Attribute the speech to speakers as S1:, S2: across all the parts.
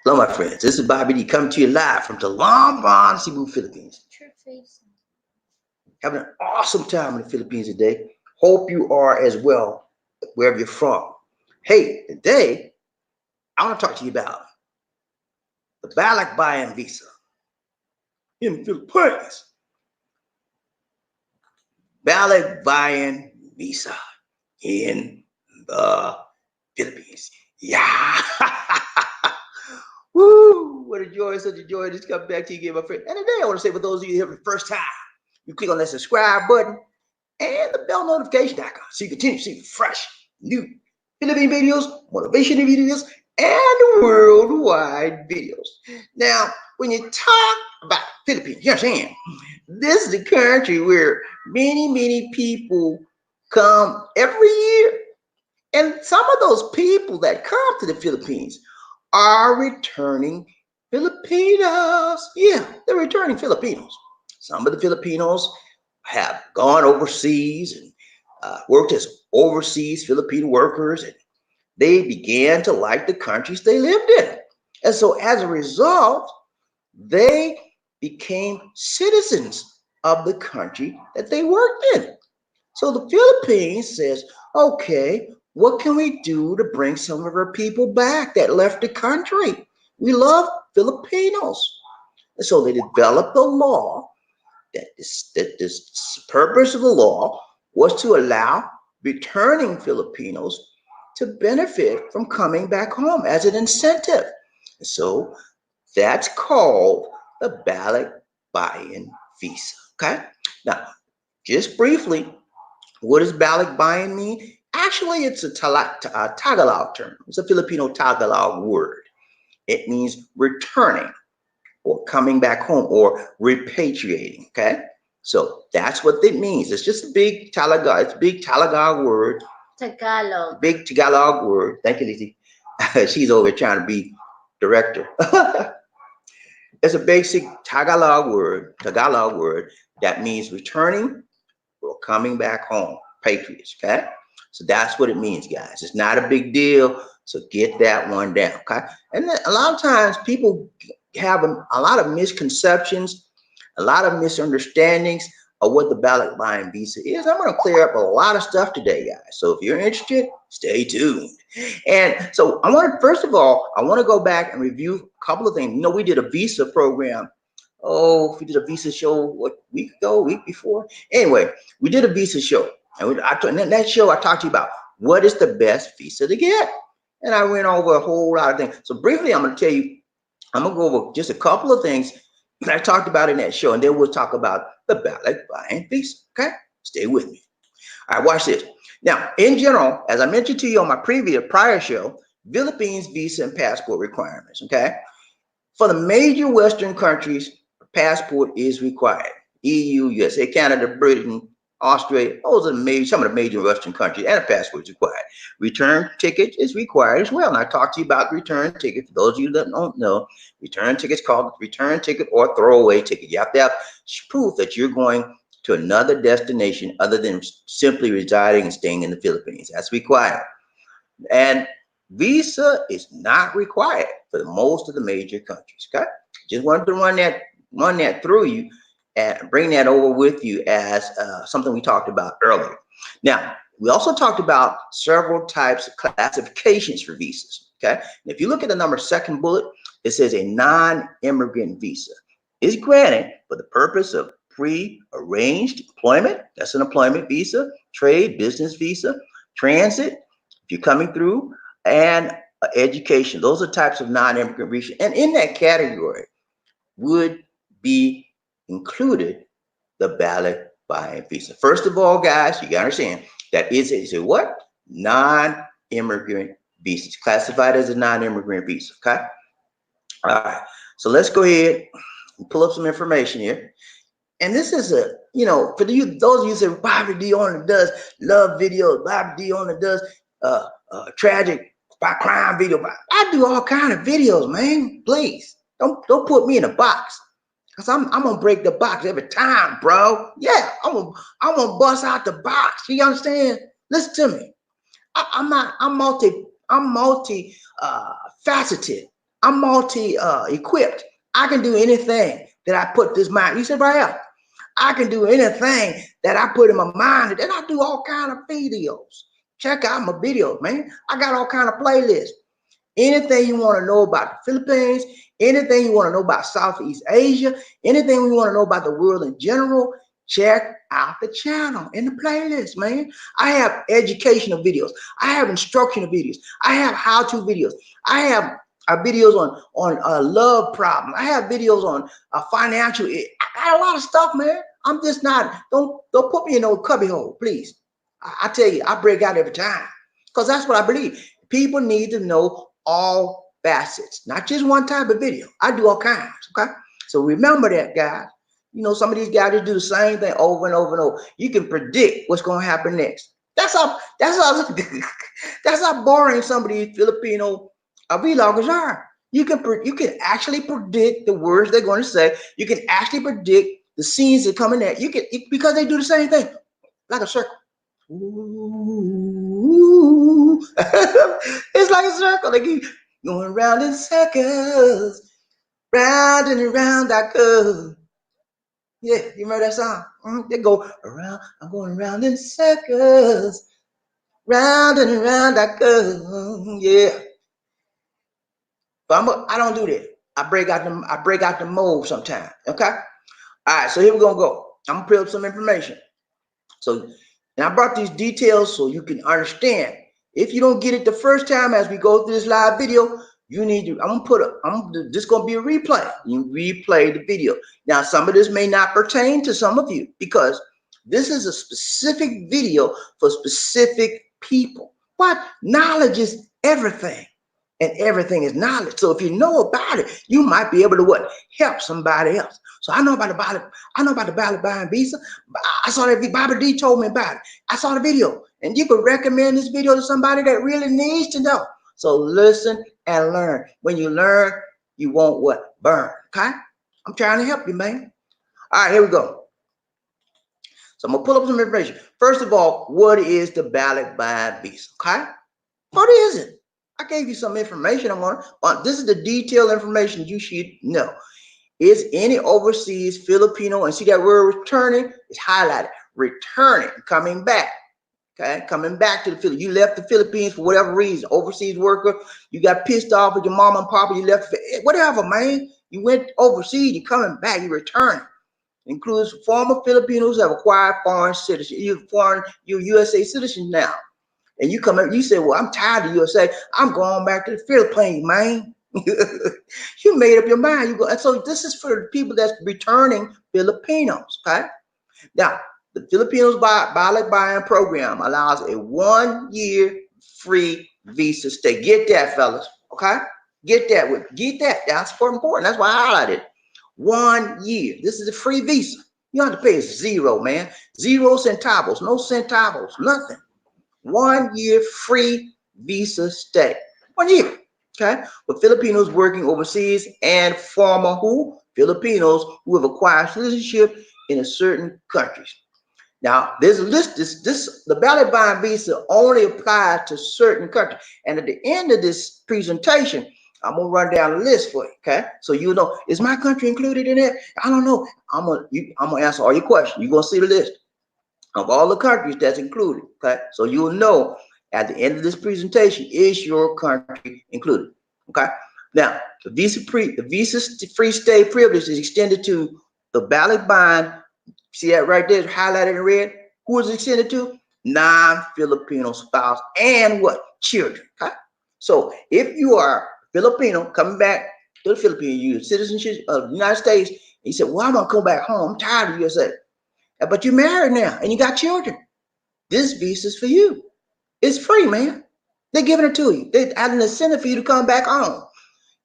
S1: Hello, my friends. This is Bobby D coming to you live from Tagalog, Cebu, Philippines. Having an awesome time in the Philippines today. Hope you are as well, wherever you're from. Hey, today I want to talk to you about the Balikbayan visa in the Philippines. Balikbayan visa in the Philippines. Yeah. Woo! What a joy, such a joy to come back to you again, my friend. And today I want to say for those of you here for the first time, you click on that subscribe button and the bell notification icon so you continue to see fresh, new Philippine videos, motivation videos, and worldwide videos. Now, when you talk about Philippines, you understand, this is the country where many people come every year. And some of those people that come to the Philippines are returning Filipinos. Yeah, they're returning Filipinos. Some of the Filipinos have gone overseas and worked as overseas Filipino workers, and they began to like the countries they lived in. And so as a result, they became citizens of the country that they worked in. So the Philippines says, okay, what can we do to bring some of our people back that left the country? We love Filipinos. And so they developed a law that this purpose of the law was to allow returning Filipinos to benefit from coming back home as an incentive. And so that's called the Balikbayan visa. Okay. Now, just briefly, what does Balikbayan mean? Actually, it's a Tagalog term. It's a Filipino Tagalog word. It means returning or coming back home or repatriating. Okay, so that's what it means. It's just a big Tagalog. It's a big Tagalog word.
S2: Tagalog.
S1: Big Tagalog word. Thank you, Lizzie. She's over trying to be director. It's a basic Tagalog word that means returning or coming back home, patriots. Okay, so that's what it means, guys. It's not a big deal, so get that one down. Okay, and a lot of times people have a lot of misconceptions, a lot of misunderstandings of what the Balikbayan visa is. I'm going to clear up a lot of stuff today, guys. So if you're interested, stay tuned. And so I want to, first of all, I want to go back and review a couple of things. You know, we did a visa program. Oh, we did a visa show what week ago, week before. Anyway, we did a visa show, and in that show I talked to you about what is the best visa to get, and I went over a whole lot of things. So briefly, I'm going to tell you, I'm going to go over just a couple of things that I talked about in that show, and then we'll talk about the Balikbayan visa. Okay, stay with me. All right, watch this. Now, in general, as I mentioned to you on my prior show, Philippines visa and passport requirements. Okay, for the major Western countries, passport is required. EU, USA, Canada, Britain, Australia, those are some of the major Western countries, and a passport is required. Return ticket is required as well. And I talked to you about return ticket. For those of you that don't know, return ticket is called return ticket or throwaway ticket. You have to have proof that you're going to another destination other than simply residing and staying in the Philippines. That's required. And visa is not required for most of the major countries. Okay, just wanted to run that through you and bring that over with you as something we talked about earlier. Now, we also talked about several types of classifications for visas. Okay, and if you look at the second bullet, it says a non-immigrant visa is granted for the purpose of pre-arranged employment. That's an employment visa, trade, business visa, transit, if you're coming through, and education. Those are types of non-immigrant visas. And in that category would be included the Balikbayan visa. First of all, guys, you got to understand that is a what? Non-immigrant visa. It's classified as a non-immigrant visa. Okay. All right. So let's go ahead and pull up some information here. And this is a, for those of you who say, Bobby D only does love videos, Bobby D only does tragic crime video. I do all kind of videos, man. Please don't put me in a box, because I'm gonna break the box every time, bro. Yeah, I'm gonna bust out the box. You understand? Listen to me. I'm multi faceted. I'm multi-equipped. I can do anything that I put this mind. You said right here. I can do anything that I put in my mind. And then I do all kind of videos. Check out my videos, man. I got all kind of playlists. Anything you want to know about the Philippines, anything you want to know about Southeast Asia, anything you want to know about the world in general, check out the channel in the playlist, man. I have educational videos. I have instructional videos. I have how-to videos. I have videos on love problems. I have videos on financial. I got a lot of stuff, man. I'm just not. Don't put me in no cubby hole, please. I tell you, I break out every time because that's what I believe. People need to know all facets, not just one type of video. I do all kinds. Okay, so remember that, guys. You know, some of these guys just do the same thing over and over and over. You can predict what's going to happen next. That's how that's how boring some of these Filipino vloggers are. You can actually predict the words they're going to say. You can actually predict the scenes that come in there. Because they do the same thing, like a circle. Ooh. It's like a circle. They keep going round in circles, round and around I go. Yeah, you remember that song? They go around. I'm going around in circles, round and around I go. Yeah, but I don't do that. I break out the mold sometimes. Okay. All right. So here we're gonna go. I'm gonna put up some information. So, and I brought these details so you can understand. If you don't get it the first time as we go through this live video, you need to, this going to be a replay. You replay the video. Now, some of this may not pertain to some of you because this is a specific video for specific people. But knowledge is everything. And everything is knowledge. So if you know about it, you might be able to what? Help somebody else. So I know about the Balikbayan visa. I saw that Bobby D told me about it. I saw the video. And you could recommend this video to somebody that really needs to know. So listen and learn. When you learn, you won't what? Burn. Okay? I'm trying to help you, man. All right, here we go. So I'm gonna pull up some information. First of all, what is the Balikbayan visa? Okay? What is it? I gave you some information on it. This is the detailed information you should know. Is any overseas Filipino, and see that word returning? It's highlighted. Returning, coming back. Okay, coming back to the Philippines. You left the Philippines for whatever reason. Overseas worker, you got pissed off with your mama and papa, you left, whatever, man. You went overseas, you're coming back, you're returning. Includes former Filipinos who have acquired foreign citizenship. You're USA citizens now. And you come up, you say, well, I'm tired of USA. I'm going back to the Philippines, man. You made up your mind. You go. And so this is for the people that's returning Filipinos. Okay. Now, the Filipinos Balikbayan program allows a 1-year free visa stay. Get that, fellas. Okay. Get that. That's important. That's why I highlighted it. 1 year. This is a free visa. You don't have to pay zero, man. 0 centavos. No centavos. Nothing. 1 year free visa stay. 1 year. Okay. For Filipinos working overseas and former Filipinos who have acquired citizenship in a certain countries. Now, there's a list. The Balikbayan visa only applies to certain countries. And at the end of this presentation, I'm gonna run down a list for you. Okay. So you know, is my country included in it? I don't know. I'm gonna answer all your questions. You're gonna see the list of all the countries that's included. Okay, so you'll know at the end of this presentation, is your country included? Okay, now the visa free stay privilege is extended to the Balikbayan. See that right there, highlighted in red. Who is it extended to? Non-Filipino spouse and what? Children. Okay, so if you are Filipino coming back to the Philippines, you citizenship of the United States, and you said, well, I'm gonna go back home. I'm tired of USA. But you're married now and you got children. This visa is for you. It's free, man. They're giving it to you. They add an incentive for you to come back home.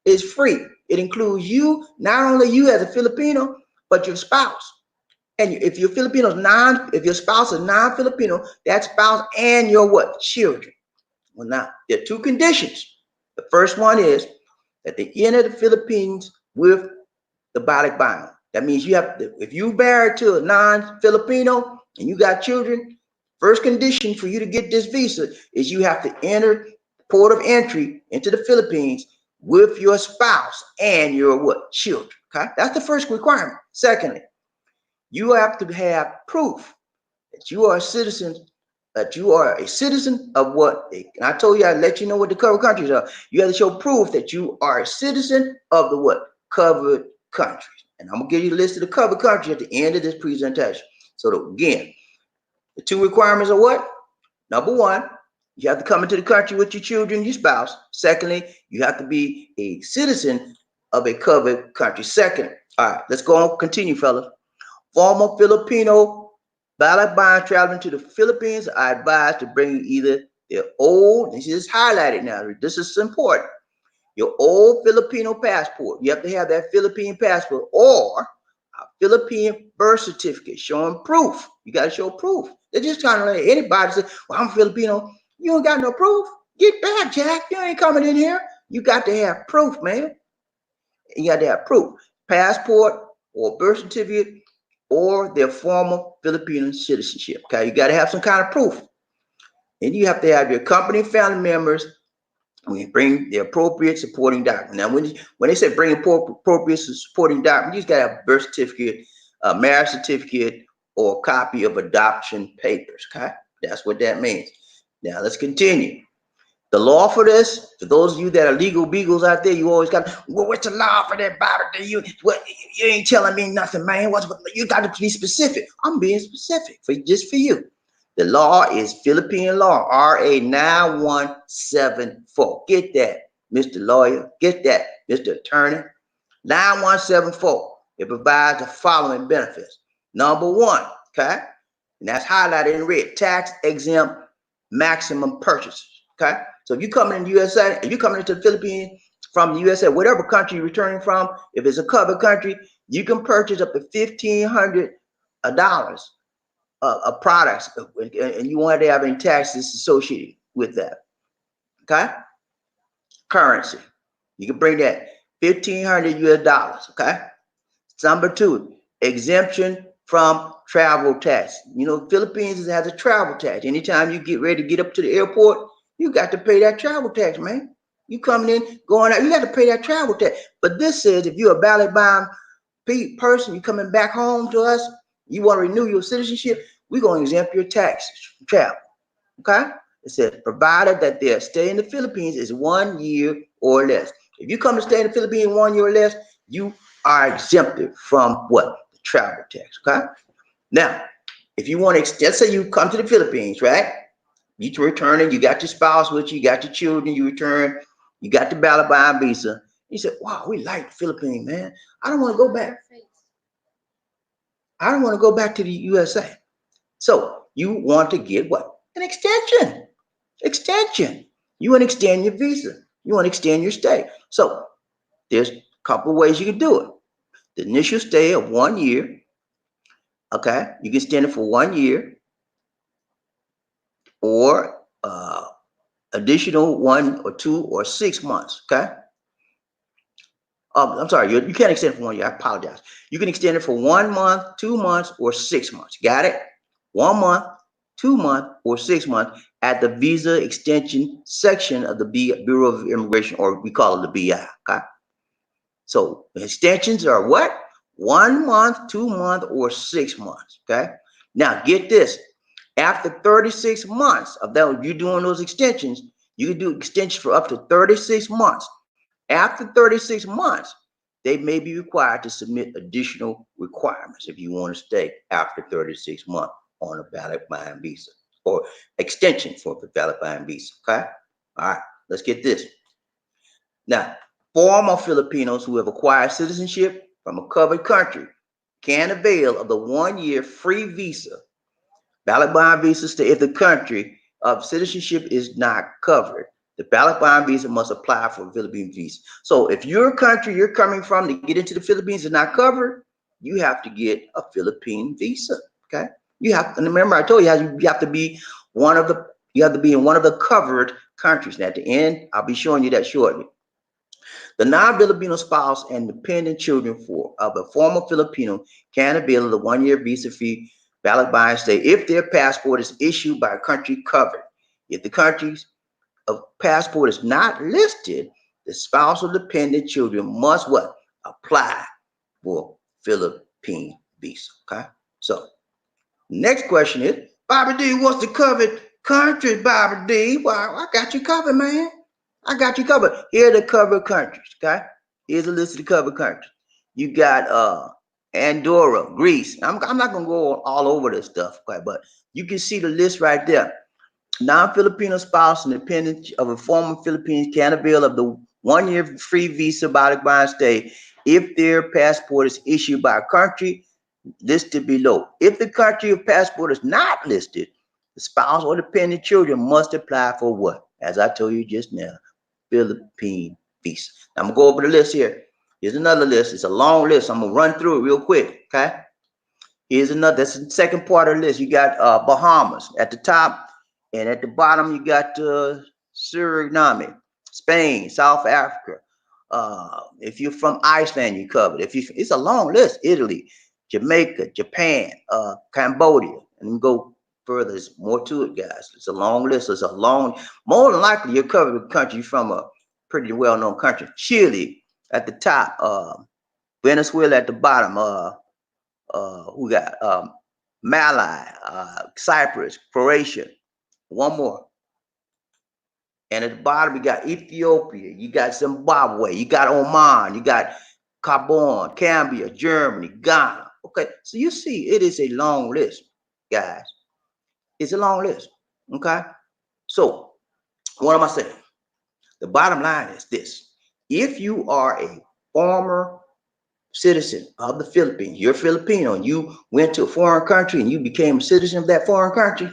S1: It's free. It includes you, not only you as a Filipino, but your spouse. And if your if your spouse is non-Filipino, that spouse and your what? Children. Well, now there are 2 conditions. The first one is that they enter the Philippines with the Balikbayan. That means you have to, if you married to a non-Filipino and you got children, first condition for you to get this visa is you have to enter port of entry into the Philippines with your spouse and your what? Children. Okay, that's the first requirement. Secondly, you have to have proof that you are a citizen, of what? And I told you I'd let you know what the covered countries are. You have to show proof that you are a citizen of the what? Covered countries. And I'm gonna give you a list of the covered countries at the end of this presentation. So again, the two requirements are what? Number one, you have to come into the country with your children, your spouse. Secondly, you have to be a citizen of a covered country. Second, all right, let's go on, continue, fellas. Former Filipino Balikbayan traveling to the Philippines are advised to bring either their old, this is highlighted now, this is important, your old Filipino passport. You have to have that Philippine passport or a Philippine birth certificate showing proof. You got to show proof. They're just trying to let anybody say, well, I'm Filipino. You ain't got no proof. Get back, Jack. You ain't coming in here. You got to have proof, man. You got to have proof. Passport or birth certificate or their former Filipino citizenship. Okay, you got to have some kind of proof. And you have to have your company family members. We bring the appropriate supporting document. Now, when they say bring appropriate supporting document, you just got to have a birth certificate, a marriage certificate, or a copy of adoption papers. Okay, that's what that means. Now, let's continue. The law for this, for those of you that are legal beagles out there, you always got, well, what's the law for that, Bobby? You ain't telling me nothing, man. You got to be specific. I'm being specific just for you. The law is Philippine law, RA 9174. Get that, Mr. Lawyer. Get that, Mr. Attorney. 9174. It provides the following benefits. Number one, okay, and that's highlighted in red, tax exempt maximum purchases. Okay, so if you coming in the USA, if you coming into the Philippines from the USA, whatever country you're returning from, if it's a covered country, you can purchase up to $1,500 of products, and you won't have to have any taxes associated with that. Okay, currency, you can bring that $1,500 US. Okay, number two, exemption from travel tax. You know, Philippines has a travel tax. Anytime you get ready to get up to the airport, you got to pay that travel tax, man. You coming in, going out, you got to pay that travel tax. But this says if you're a Balikbayan person, you coming back home to us, you want to renew your citizenship, we're going to exempt your taxes from travel. Okay? It says provided that their stay in the Philippines is 1 year or less. If you come to stay in the Philippines 1 year or less, you are exempted from what? The travel tax. Okay? Now, if you want to, let's say you come to the Philippines, right? You returning, you got your spouse with you, you got your children, you return, you got the Balikbayan visa. You said, wow, we like the Philippines, man. I don't want to go back. I don't want to go back to the USA. So you want to get what? An extension. Extension. You want to extend your visa. You want to extend your stay. So there's a couple of ways you can do it. The initial stay of 1 year. Okay, you can extend it for 1 year. Or additional 1 or 2 or 6 months. Okay. I'm sorry, you can't extend it for 1 year. I apologize. You can extend it for 1 month, 2 months, or 6 months. Got it? 1 month, 2 months, or 6 months at the visa extension section of the Bureau of Immigration, or we call it the BI. Okay. So the extensions are what? 1 month, 2 months, or 6 months. Okay. Now get this. After 36 months of that, you doing those extensions, you can do extensions for up to 36 months. After 36 months, they may be required to submit additional requirements if you want to stay after 36 months on a Balikbayan visa or extension for the Balikbayan visa. Okay. All right. Let's get this. Now, former Filipinos who have acquired citizenship from a covered country can avail of the 1 year free visa. Balikbayan visa stay if the country of citizenship is not covered. The Balikbayan visa must apply for a Philippine visa. So if your country you're coming from to get into the Philippines is not covered, you have to get a Philippine visa. Okay. You have to, and remember I told you you have to be in one of the covered countries. And at the end, I'll be showing you that shortly. The non-Filipino spouse and dependent children of a former Filipino can avail of the 1 year visa-free Balikbayan stay if their passport is issued by a country covered. If the country's passport is not listed, the spousal dependent children must what? Apply for Philippine visa. Okay. So next question is, Bobby D, what's the covered countries, Bobby D? Well, I got you covered, man. I got you covered. Here are the covered countries, okay? Here's a list of the covered countries. You got Andorra, Greece. I'm not gonna go all over this stuff, okay, but you can see the list right there. Non-Filipino spouse and dependent of a former Philippines can avail of the 1 year free visa Balikbayan stay if their passport is issued by a country listed below. If the country of passport is not listed, the spouse or dependent children must apply for what? As I told you just now, Philippine visa. Now, I'm gonna go over the list here. Here's another list. It's a long list. I'm gonna run through it real quick. Okay. Here's another. That's the second part of the list. You got Bahamas at the top, and at the bottom you got Suriname, Spain, South Africa. If you're from Iceland, you covered. It's a long list. Italy, Jamaica, Japan, Cambodia, and then go further. There's more to it, guys. It's a long list. It's a long. More than likely, you're covered a country from a pretty well-known country. Chile at the top. Venezuela at the bottom. Who got Mali, Cyprus, Croatia. One more. And at the bottom, you got Ethiopia, you got Zimbabwe, you got Oman, you got Gabon, Gambia, Germany, Ghana. Okay, so you see, it is a long list, guys. It's a long list. Okay, so what am I saying? The bottom line is this: if you are a former citizen of the Philippines, you're Filipino, and you went to a foreign country and you became a citizen of that foreign country,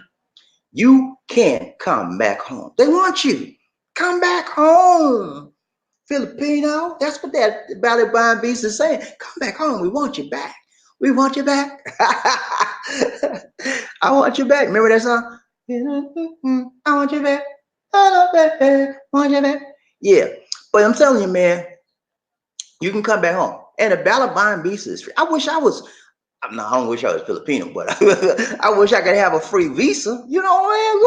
S1: you can't come back home. They want you. Come back home, Filipino. That's what that Balikbayan visa is saying. Come back home. We want you back. We want you back. I want you back. Remember that song? I want you back. I want you back. Yeah. But I'm telling you, man, you can come back home. And the Balikbayan visa is free. I don't wish I was Filipino, but I wish I could have a free visa. You know, man,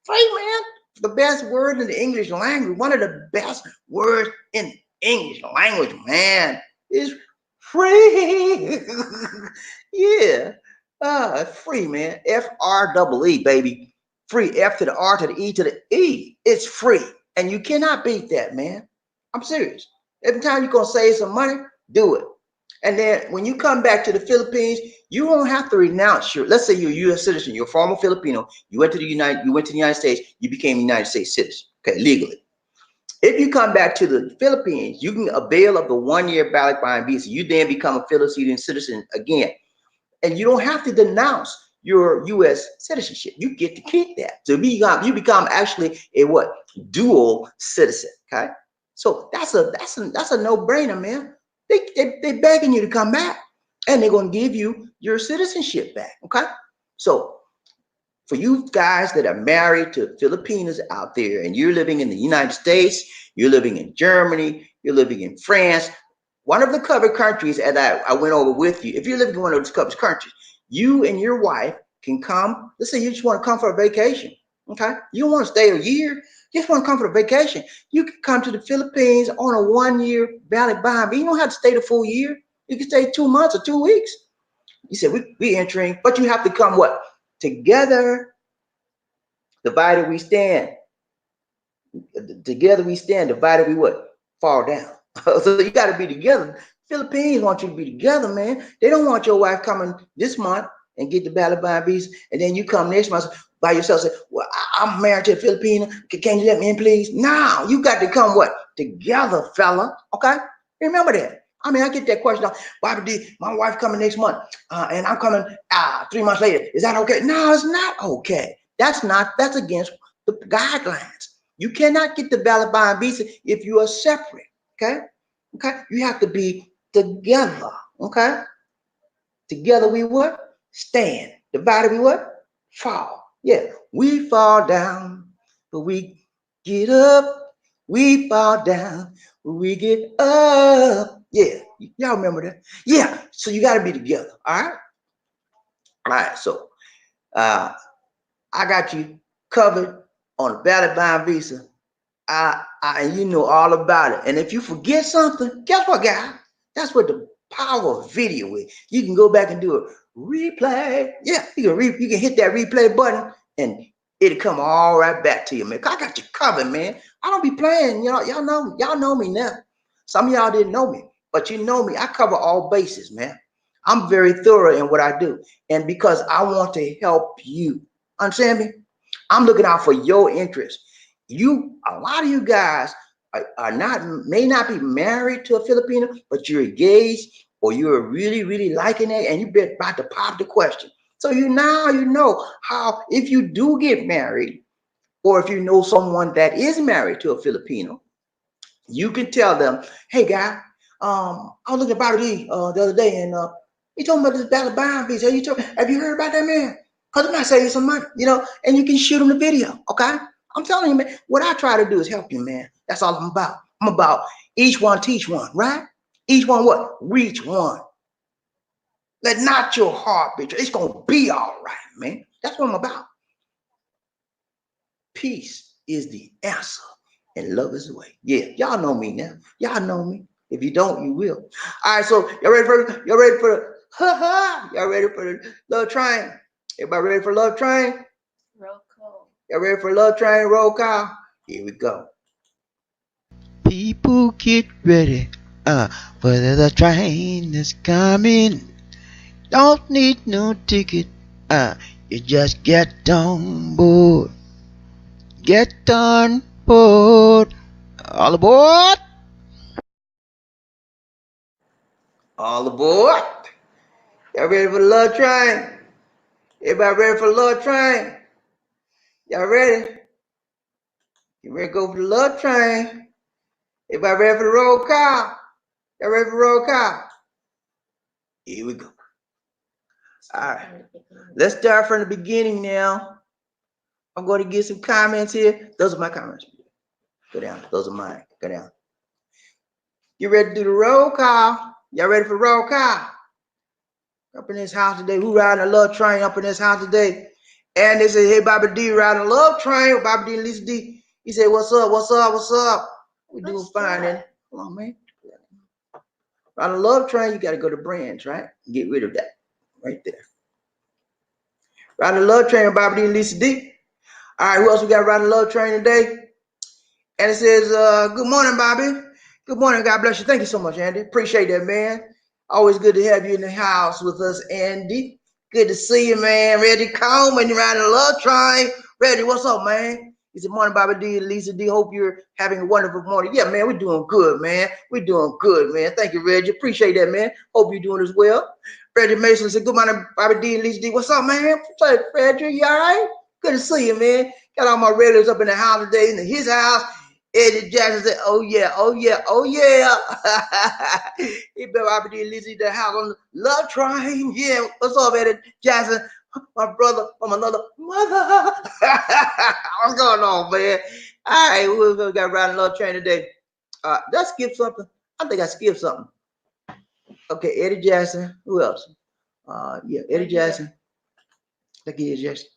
S1: free, man. The best word in the English language, one of the best words in English language, man, is free. Yeah, free, man. FREE, baby. Free. F to the R to the E to the E. It's free, and you cannot beat that, man. I'm serious. Every time you're gonna save some money, do it. And then when you come back to the Philippines, you won't have to renounce your. Let's say you're a U.S. citizen, you're a former Filipino. You went to the United States. You became a United States citizen, okay, legally. If you come back to the Philippines, you can avail of the 1 year Balikbayan visa. You then become a Filipino citizen again, and you don't have to denounce your U.S. citizenship. You get to keep that. So you become actually a what? Dual citizen. Okay, so that's a no-brainer, man. They begging you to come back, and they're gonna give you your citizenship back. Okay, so for you guys that are married to Filipinos out there, and you're living in the United States, you're living in Germany, you're living in France, one of the covered countries, as I went over with you, if you're living in one of those covered countries, you and your wife can come. Let's say you just want to come for a vacation. Okay, you don't want to stay a year. You just want to come for a vacation. You can come to the Philippines on a 1 year valid bond. You don't have to stay the full year. You can stay 2 months or 2 weeks. You said we entering, but you have to come what? Together, divided we stand. Together we stand, divided we what? Fall down. So you got to be together. Philippines want you to be together, man. They don't want your wife coming this month and get the Balikbayan visa, and then you come next month by yourself. Say, "Well, I'm married to a Filipino. Can you let me in, please?" No, you got to come what? Together, fella. Okay, remember that. I mean, I get that question. Bobby D, my wife coming next month, and I'm coming 3 months later. Is that okay? No, it's not okay. That's against the guidelines. You cannot get the Balikbayan visa if you are separate. Okay, okay. You have to be together. Okay, together we what? Stand. Divided we what? Fall. Yeah, we fall down, but we get up. We fall down, but we get up. Yeah, y'all remember that? Yeah. So you got to be together. All right. All right. So I got you covered on the Balikbayan visa. You know all about it. And if you forget something, guess what, guys? That's what the power of video is. You can go back and do a replay. Yeah, you can hit that replay button and it'll come all right back to you, man. I got you covered, man. I don't be playing, y'all know me now. Some of y'all didn't know me, but you know me. I cover all bases, man. I'm very thorough in what I do. And because I want to help you. Understand me? I'm looking out for your interest. A lot of you guys are not, may not be married to a Filipino, but you're engaged or you're really, really liking it, and you're about to pop the question. So you know how, if you do get married, or if you know someone that is married to a Filipino, you can tell them, hey guy, I was looking at Bobby D the other day, and he told me about this Balikbayan piece. Have you heard about that man? Because it might save you some money, and you can shoot him the video, okay? I'm telling you, man, what I try to do is help you, man. That's all I'm about. I'm about each one teach one, right? Each one what? Reach one. Let not your heart be. It's going to be all right, man. That's what I'm about. Peace is the answer, and love is the way. Yeah, y'all know me now. Y'all know me. If you don't, you will. All right, so y'all ready for y'all ready for the love train? Everybody ready for love train?
S2: Roll call.
S1: Y'all ready for love train? Roll call. Here we go.
S3: People get ready, for the train is coming. Don't need no ticket, you just get on board. Get on board. All aboard.
S1: All aboard. Y'all ready for the love train? Everybody ready for the love train? Y'all ready? You ready to go for the love train? Everybody ready for the roll call? Y'all ready for the roll call? Here we go. All right. Let's start from the beginning now. I'm going to get some comments here. Those are my comments. Go down. Those are mine. Go down. You ready to do the roll call? Y'all ready for the roll call? Up in this house today. Who riding a love train up in this house today? And they say, hey, Bobby D riding a love train. Bobby D and Lisa D. He said, what's up? What's up? What's up? We doing fine then. Come on, man. Riding a love train, you got to go to branch, right? Get rid of that right there. Riding a love train, Bobby D and Lisa D. All right, who else we got riding a love train today? And it says, good morning, Bobby. Good morning. God bless you. Thank you so much, Andy. Appreciate that, man. Always good to have you in the house with us, Andy. Good to see you, man. Ready Coleman, you're riding a love train. Ready, what's up, man? He said, morning, Bobby D and Lisa D. Hope you're having a wonderful morning. Yeah, man, we're doing good, man. We're doing good, man. Thank you, Reggie. Appreciate that, man. Hope you're doing as well. Reggie Mason said, good morning, Bobby D and Lisa D. What's up, man? What's up, Reggie? You all right? Good to see you, man. Got all my relatives up in the house today, in his house. Eddie Jackson said, oh yeah, oh yeah, oh yeah. He been Bobby D and Lisa D the house on the love train. Yeah, what's up, Eddie Jackson? My brother from another mother. What's going on, man? All right, we got riding love train today. Did I skip something? I think I skipped something. Okay, Eddie Jackson. Who else? Yeah, Eddie Jackson. Look at Eddie Jackson.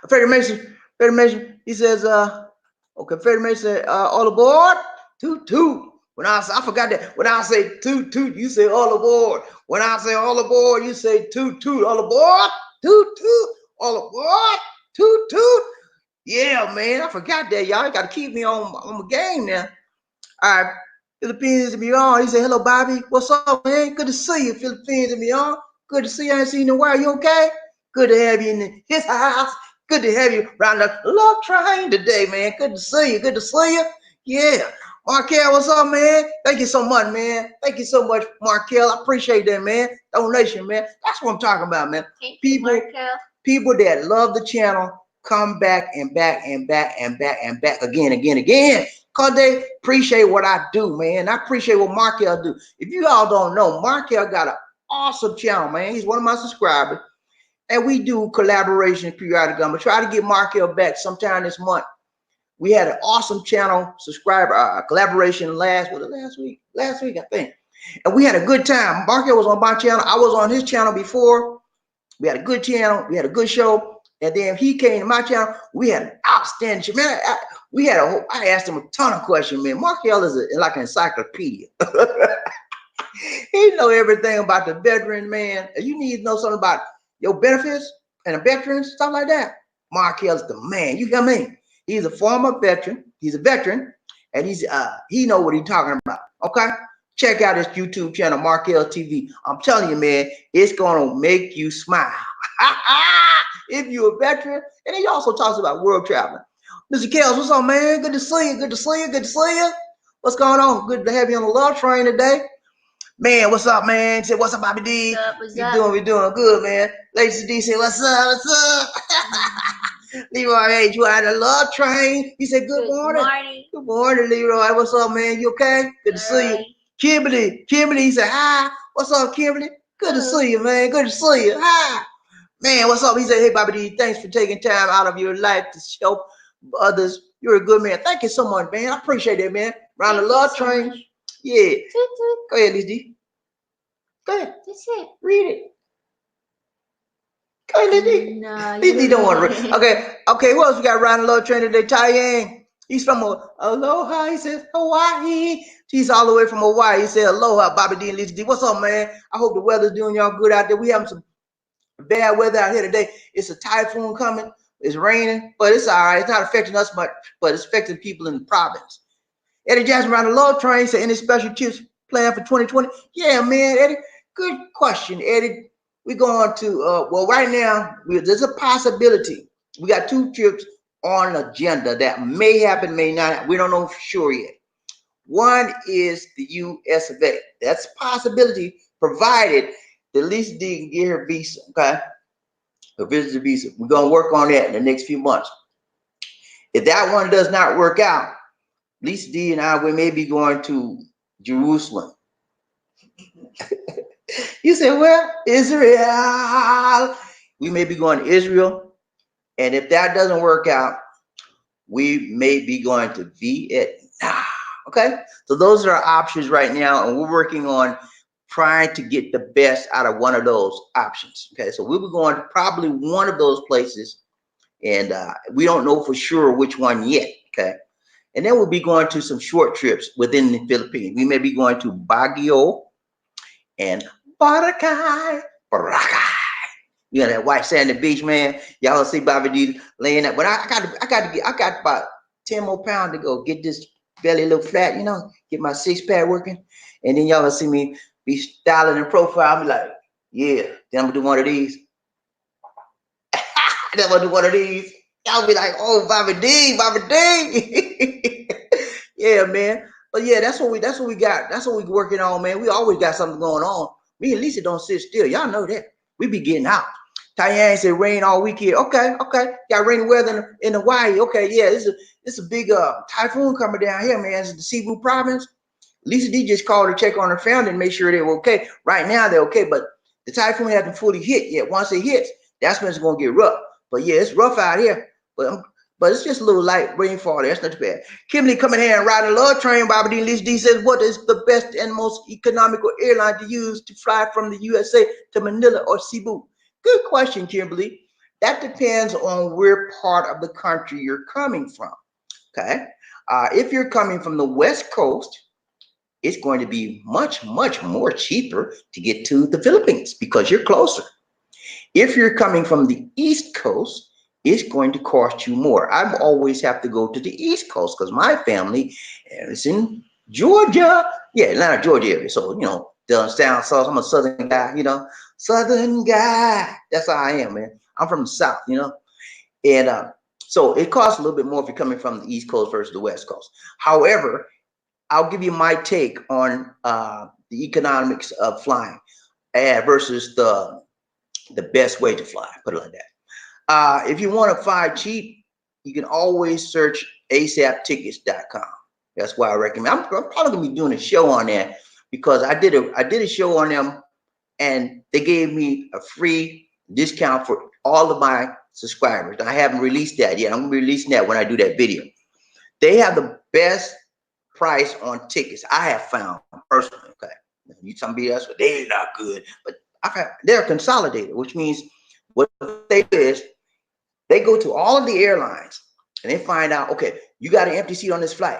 S1: Freddie Mason. Freddie Mason. He says, okay, Freddie Mason said, all aboard. Toot toot. I forgot that. When I say toot toot, you say all aboard. When I say all aboard, you say toot toot. All aboard. Toot toot. All aboard. Toot toot. Yeah, man. I forgot that, y'all. You got to keep me on my game now. All right. Philippines and beyond. He said, hello, Bobby. What's up, man? Good to see you, Philippines and beyond. Good to see you. I ain't seen you in a while. You okay? Good to have you in his house. Good to have you around the love train today, man. Good to see you. Good to see you. Yeah. Markel, what's up, man? Thank you so much, man. Thank you so much, Markel. I appreciate that, man. Donation, man. That's what I'm talking about, man. People that love the channel come back and back and back and back and back again. Because they appreciate what I do, man. I appreciate what Markel do. If you all don't know, Markel got an awesome channel, man. He's one of my subscribers. And we do collaboration periodically. I'm going to try to get Markel back sometime this month. We had an awesome channel subscriber collaboration last week, I think. And we had a good time. Markel was on my channel. I was on his channel before. We had a good channel. We had a good show. And then he came to my channel. We had an outstanding show. Man, We had a whole, I asked him a ton of questions, man. Markel is like an encyclopedia. He know everything about the veteran, man. You need to know something about your benefits and the veterans, stuff like that. Markel's the man. You hear me? He's a former veteran. He's a veteran, and he know what he's talking about. Okay, check out his YouTube channel, Markel TV. I'm telling you, man, it's gonna make you smile if you're a veteran. And he also talks about world traveling. Mr. Kels, what's up, man? Good to see you. Good to see you. Good to see you. What's going on? Good to have you on the love train today. Man, what's up, man? Say, what's up, Bobby D?
S2: What's
S1: You
S2: up?
S1: doing? We doing good, man. Ladies D say, what's up? What's up? Leroy, hey, you out the love train? He said, good morning. Good morning, Leroy. What's up, man? You okay? Good to see you. Kimberly, he said, hi. What's up, Kimberly? Good to see you, man. Good to see you. Hi. Man, what's up? He said, hey, Bobby D, thanks for taking time out of your life to help others. You're a good man. Thank you so much, man. I appreciate that, man. Round the love train.
S2: Much.
S1: Yeah. Go ahead, Liz D. Go ahead.
S2: That's it.
S1: Read it. Go ahead, Liz D.
S2: No,
S1: Liz D don't want to read. Okay. Who else we got riding the love train today? Tyann. He's from Aloha. He says Hawaii. He's all the way from Hawaii. He said Aloha, Bobby D and Liz D. What's up, man? I hope the weather's doing y'all good out there. We having some bad weather out here today. It's a typhoon coming. It's raining, but it's all right. It's not affecting us much, but it's affecting people in the province. Eddie Jackson around the love train said, any special trips planned for 2020? Yeah, man, Eddie. Good question, Eddie. We're going to, well, right now, there's a possibility. We got 2 trips on agenda that may happen, may not. We don't know for sure yet. One is the US of A. That's a possibility, provided the Lisa D can get her visa, okay? Her visitor visa. We're going to work on that in the next few months. If that one does not work out, Lisa D and I, we may be going to Jerusalem. You said, well, Israel. We may be going to Israel. And if that doesn't work out, we may be going to Vietnam. Okay? So those are our options right now. And we're working on trying to get the best out of one of those options. Okay? So we'll be going to probably one of those places. And we don't know for sure which one yet. Okay? And then we'll be going to some short trips within the Philippines. We may be going to Baguio and Boracay. You know that white sandy beach, man. Y'all see Bobby D laying up. But I got about 10 more pounds to go. Get this belly a little flat, you know, get my 6-pack working. And then y'all gonna see me be styling and profile. I'll be like, yeah, then I'm gonna do one of these. Then I'm gonna do one of these. Y'all be like, oh, Bobby D. Yeah, man. But yeah, that's what we got. That's what we working on, man. We always got something going on. Me and Lisa don't sit still. Y'all know that. We be getting out. Tyann said rain all weekend. Okay. Got rainy weather in Hawaii. Okay, yeah, it's a big typhoon coming down here, man. It's the Cebu province. Lisa D just called to check on her family and make sure they were okay. Right now they're okay, but the typhoon hasn't fully hit yet. Once it hits, that's when it's gonna get rough. But yeah, it's rough out here. But it's just a little light rainfall. That's not too bad. Kimberly coming here and riding a love train. Bobby D. Lisa D says, what is the best and most economical airline to use to fly from the USA to Manila or Cebu? Good question, Kimberly. That depends on where part of the country you're coming from. Okay. If you're coming from the West Coast, it's going to be much more cheaper to get to the Philippines because you're closer. If you're coming from the East Coast, it's going to cost you more. I always have to go to the East Coast because my family is in Georgia. Yeah, Atlanta, Georgia area. So, you know, down south, so I'm a Southern guy, you know. Southern guy. That's how I am, man. I'm from the South, you know. And so it costs a little bit more if you're coming from the East Coast versus the West Coast. However, I'll give you my take on the economics of flying versus the best way to fly, put it like that. If you want to fly cheap, you can always search asaptickets.com. That's why I recommend. I'm probably gonna be doing a show on that because I did a show on them and they gave me a free discount for all of my subscribers. I haven't released that yet. I'm gonna be releasing that when I do that video. They have the best price on tickets I have found personally. Okay, you somebody else, but they're not good. But they're consolidated, which means what they do is they go to all of the airlines and they find out, okay, you got an empty seat on this flight.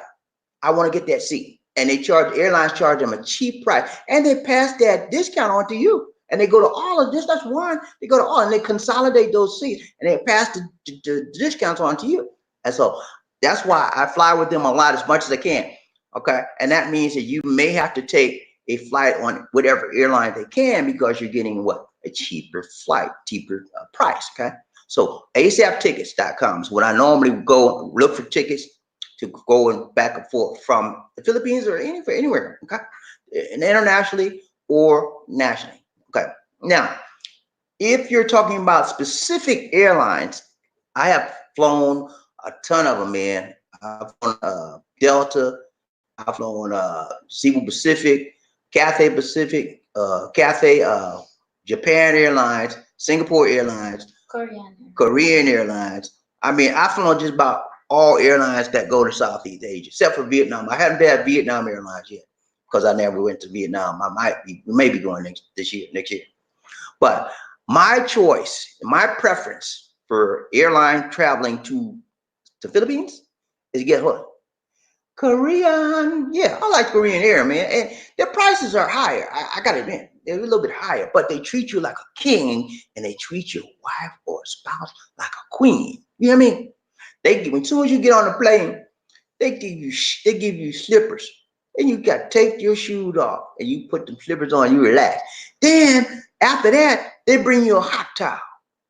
S1: I want to get that seat. And airlines charge them a cheap price. And they pass that discount on to you. And they go to all of this. That's one. They go to all and they consolidate those seats and they pass the discounts on to you. And so that's why I fly with them a lot as much as I can. Okay. And that means that you may have to take a flight on whatever airline they can because you're getting what? A cheaper flight, cheaper price. Okay. So asaptickets.com is what I normally go look for tickets to going back and forth from the Philippines or anywhere, okay, internationally or nationally, okay. Now, if you're talking about specific airlines, I have flown a ton of them, man. I've flown Delta, I've flown Cebu Pacific, Cathay Pacific, Cathay, Japan Airlines, Singapore Airlines, Korean Airlines. I mean, I've flown just about all airlines that go to Southeast Asia, except for Vietnam. I haven't had Vietnam Airlines yet because I never went to Vietnam. We may be going next year. But my choice, my preference for airline traveling to the Philippines is guess what? Korean. Yeah, I like Korean Air, man. And their prices are higher. I gotta admit, they're a little bit higher, but they treat you like a king and they treat your wife or spouse like a queen. You know what I mean? As soon as you get on the plane, they give you slippers. And you got to take your shoes off and you put them slippers on, you relax. Then after that, they bring you a hot towel.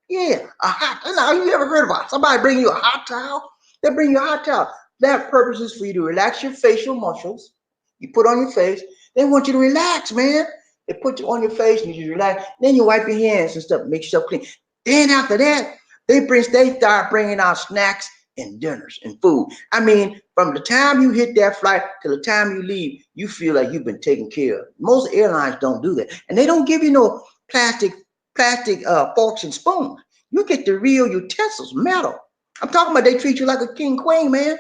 S1: Yeah, a hot towel. Now, you ever heard about somebody bring you a hot towel? They bring you a hot towel. That purpose is for you to relax your facial muscles. You put on your face. They want you to relax, man. They put you on your face and you relax. Then you wipe your hands and stuff, make yourself clean. Then after that, they start bringing out snacks and dinners and food. I mean, from the time you hit that flight to the time you leave, you feel like you've been taken care of. Most airlines don't do that. And they don't give you no plastic forks and spoons. You get the real utensils, metal. I'm talking about they treat you like a king queen, man.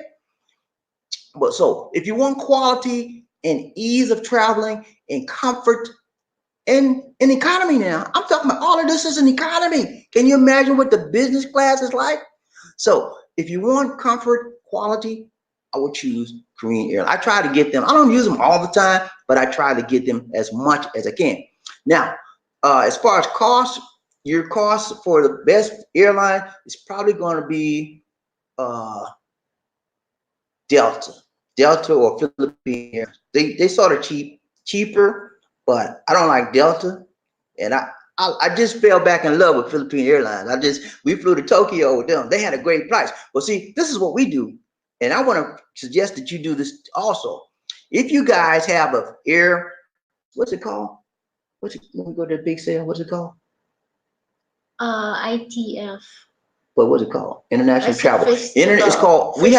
S1: But so if you want quality and ease of traveling and comfort and economy now, I'm talking about all of this is an economy. Can you imagine what the business class is like? So if you want comfort, quality, I would choose Korean Air. I try to get them. I don't use them all the time, but I try to get them as much as I can. Now, as far as cost, your cost for the best airline is probably going to be Delta or Philippine Air. They sort of cheaper, but I don't like Delta, and I just fell back in love with Philippine Airlines. We flew to Tokyo with them. They had a great price. Well, see, this is what we do, and I want to suggest that you do this also. If you guys have what's it called? When we go to the big sale? What's it called?
S2: ITF.
S1: What's it called? International travel. It's called. We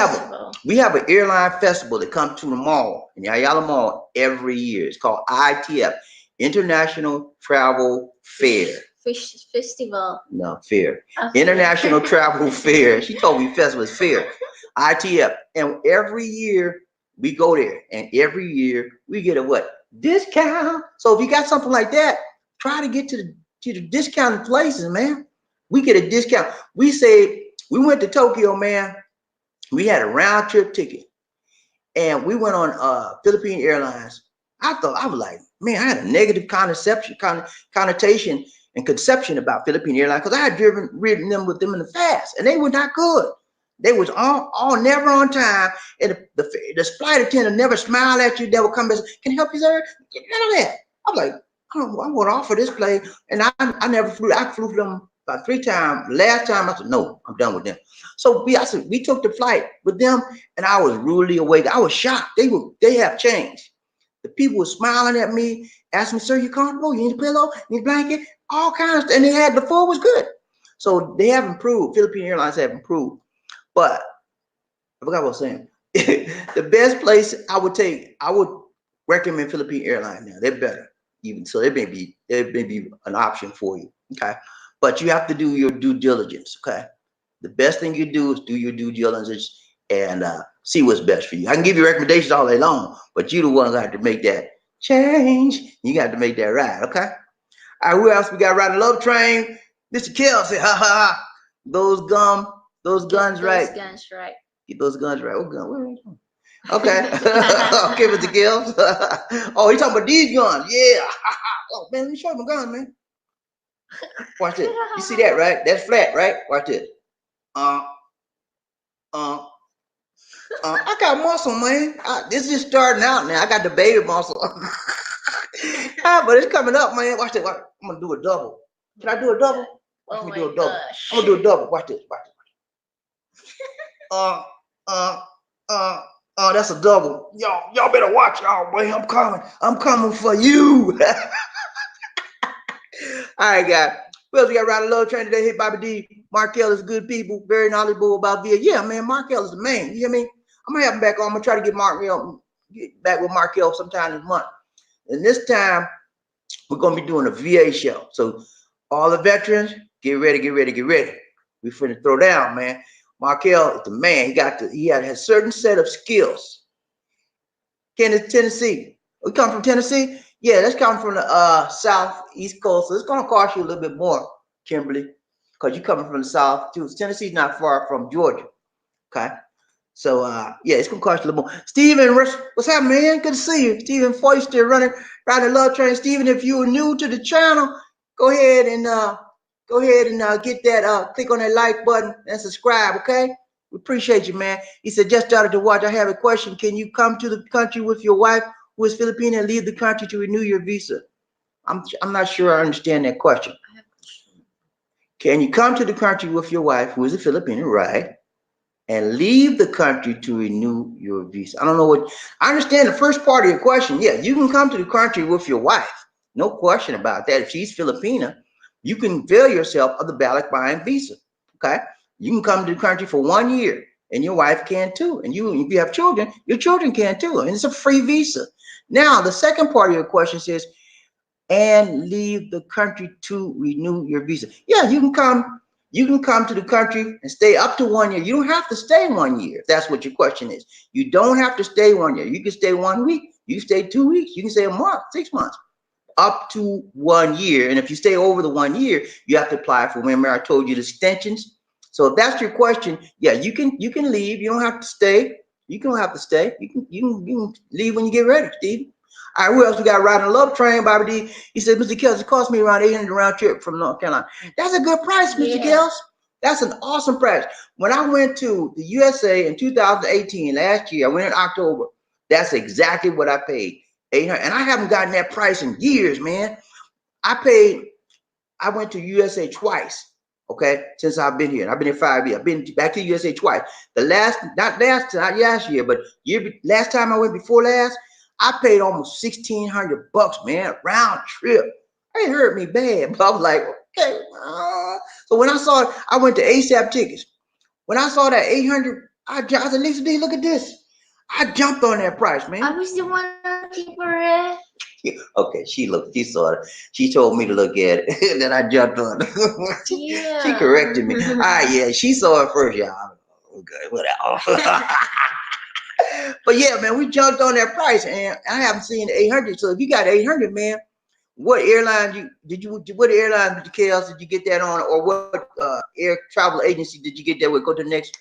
S1: have an airline festival that comes to the mall in Ayala Mall every year. It's called ITF, International Travel Fair.
S2: Festival.
S1: No, fair. International Travel Fair. She told me festival is fair. ITF. And every year we go there, and every year we get a what? Discount. So if you got something like that, try to get to the discounted places, man. We get a discount. We went to Tokyo, man. We had a round trip ticket, and we went on Philippine Airlines. I was like, man, I had a negative connotation and conception about Philippine Airlines because I had ridden them with them in the past, and they were not good. They was all never on time, and the flight attendant never smiled at you. They would come and say, "Can I help you, sir?" None of that. I was like, I want to offer this plane, and I never flew. I flew them about 3 times. Last time I said, no, I'm done with them. So we took the flight with them, and I was rudely awake. I was shocked. They have changed. The people were smiling at me, asking me, "Sir, you comfortable? You need a pillow? You need a blanket?" All kinds of, and the food was good. So they have improved. Philippine Airlines have improved. But I forgot what I was saying. The best place I would recommend Philippine Airlines now. They're better. Even so, it may be an option for you. Okay. But you have to do your due diligence. Okay. The best thing you do is do your due diligence and see what's best for you. I can give you recommendations all day long, but you're the one who have to make that change. You got to make that right. Okay. All right. Who else we got riding Love Train? Mr. Kelsey. Ha ha ha. Those guns, right?
S2: Those guns, right.
S1: Get those guns right. What gun? Where are you? Okay. Okay, Mr. Gills. Oh, he talking about these guns. Yeah. Oh, man, let me show you my gun, man. Watch this. You see that, right? That's flat, right? Watch this. Uh, uh, I got muscle, man. This is just starting out now. I got the baby muscle. But it's coming up, man. Watch this. Watch. I'm going to do a double. Can I do a double? Watch
S2: Oh
S1: me
S2: my
S1: do a double.
S2: gosh.
S1: I'm going to do a double. Watch this. Watch this. Uh, uh, uh, that's a double. Y'all better watch, y'all, boy. I'm coming. I'm coming for you. All right, guys. Who else we got riding low train today? Hey, Bobby D. Markel is good people, very knowledgeable about VA. Yeah, man, Markel is the man. You hear me? I'm gonna have him back on. I'm gonna try to get back with Markel sometime this month. And this time we're gonna be doing a VA show. So all the veterans, get ready, get ready, get ready. We finna throw down, man. Markel is the man. He has a certain set of skills. Tennessee. We come from Tennessee? Yeah, that's coming from the southeast coast. So it's gonna cost you a little bit more, Kimberly, because you're coming from the south too. Tennessee's not far from Georgia. Okay. So yeah, it's gonna cost you a little more. Steven, what's happening, man? Good to see you. Steven Foyster riding the love train. Steven, if you're new to the channel, go ahead and get that click on that like button and subscribe, okay? We appreciate you, man. He said, just started to watch. I have a question. Can you come to the country with your wife who is Filipino and leave the country to renew your visa? I'm not sure I understand that question. Can you come to the country with your wife who is a Filipino, right? And leave the country to renew your visa. I don't know what I understand the first part of your question. Yeah, you can come to the country with your wife. No question about that. If she's Filipina, you can avail yourself of the Balikbayan visa. Okay. You can come to the country for 1 year and your wife can too. And if you have children, your children can too. And it's a free visa. Now, the second part of your question says, and leave the country to renew your visa. Yeah, you can come. You can come to the country and stay up to 1 year. You don't have to stay 1 year. If that's what your question is. You don't have to stay 1 year. You can stay 1 week. You can stay 2 weeks. You can stay a month, 6 months, up to 1 year. And if you stay over the 1 year, you have to apply for. Remember, I told you the extensions. So if that's your question, yeah, you can leave. You don't have to stay. You don't have to stay. You can leave when you get ready, Steve. All right, who else we got riding a love train, Bobby D? He said, Mr. Kells, it cost me around 800 round trip from North Carolina. That's a good price, Mr. Kells. That's an awesome price. When I went to the USA in 2018, last year, I went in October. That's exactly what I paid, 800. And I haven't gotten that price in years, man. I went to USA twice, okay, since I've been here. I've been here 5 years. I've been back to USA twice. Not last year, but last time I went before last, I paid almost $1,600, man, round trip. It hurt me bad, but I was like, okay. So when I saw it, I went to ASAP tickets. When I saw that 800, I said, Lisa D, look at this. I jumped on that price, man.
S2: I was the one looking for it.
S1: Okay, she saw it. She told me to look at it, and then I jumped on it.
S2: Yeah.
S1: She corrected me. Yeah, she saw it first, y'all. Okay, whatever. But yeah, man, we jumped on that price, and I haven't seen 800. So if you got 800, man, what airline did you get that on, or what air travel agency did you get that with? Go to the next.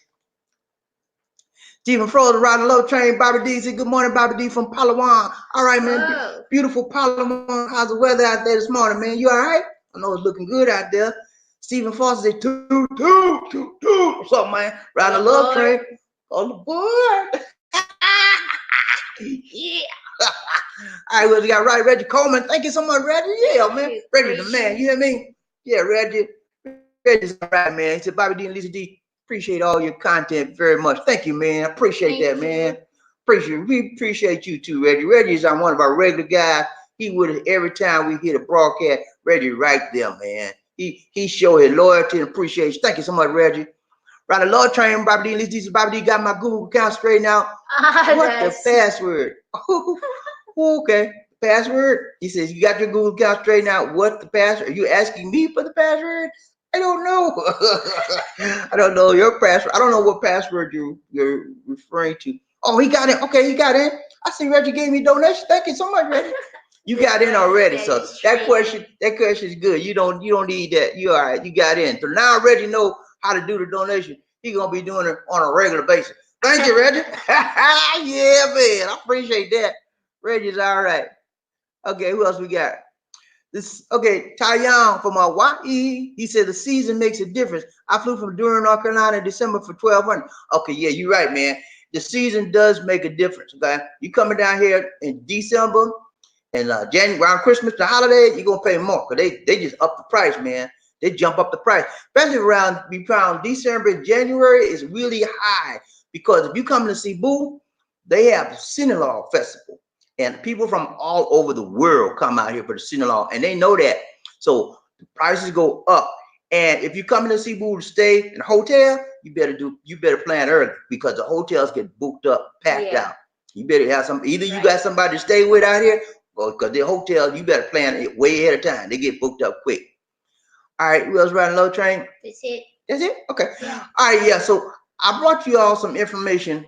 S1: Stephen Frozen riding low train. Bobby D said, good morning, Bobby D from Palawan. All right, man.
S2: Oh.
S1: Beautiful Palawan. How's the weather out there this morning, man? You all right? I know it's looking good out there. Stephen Foster said, toot, toot, toot, toot. What's up, man? Riding a love train. On the board. Yeah. All right, well, we got Reggie Coleman. Thank you so much, Reggie. Yeah, man. Reggie the man. You hear me? Yeah, Reggie's all right, man. He said, Bobby D and Lisa D, appreciate all your content very much. Thank you, man. I appreciate that, man. We appreciate you too, Reggie. Reggie's one of our regular guys. He would every time we hit a broadcast, Reggie right there, man. He showed his loyalty and appreciation. Thank you so much, Reggie. Right, the Lord train, Bobby D. Lisa D. Bobby D got my Google account straightened out. What the password? Okay, password. He says, you got your Google account straightened out. What the password? Are you asking me for the password? I don't know. I don't know your password. I don't know what password you're referring to. Oh, he got it. Okay, he got in. I see Reggie gave me a donation. Thank you so much, Reggie. You got in already. So that question is good. You don't need that. You all right. You got in. So now Reggie know how to do the donation. He's gonna be doing it on a regular basis. Thank you, Reggie. Yeah, man. I appreciate that. Reggie's all right. Okay, who else we got? This okay, Tyon from Hawaii. He said the season makes a difference. I flew from Durham, North Carolina in December for 1,200. Okay, yeah, you're right, man. The season does make a difference. Okay, you coming down here in December and January around Christmas, the holiday, you're gonna pay more because they just up the price, man. They jump up the price, especially around December and January is really high because if you come to see Boo, they have the Sinaloa Festival. And people from all over the world come out here for the Sinaloa, and they know that. So the prices go up. And if you're coming to Cebu to stay in a hotel, you better plan early because the hotels get booked up, packed out. You better have either you got somebody to stay with out here, or because the hotel, you better plan it way ahead of time. They get booked up quick. All right, who else riding low train?
S2: That's it.
S1: That's it? Okay.
S2: Yeah.
S1: All right, yeah. So I brought you all some information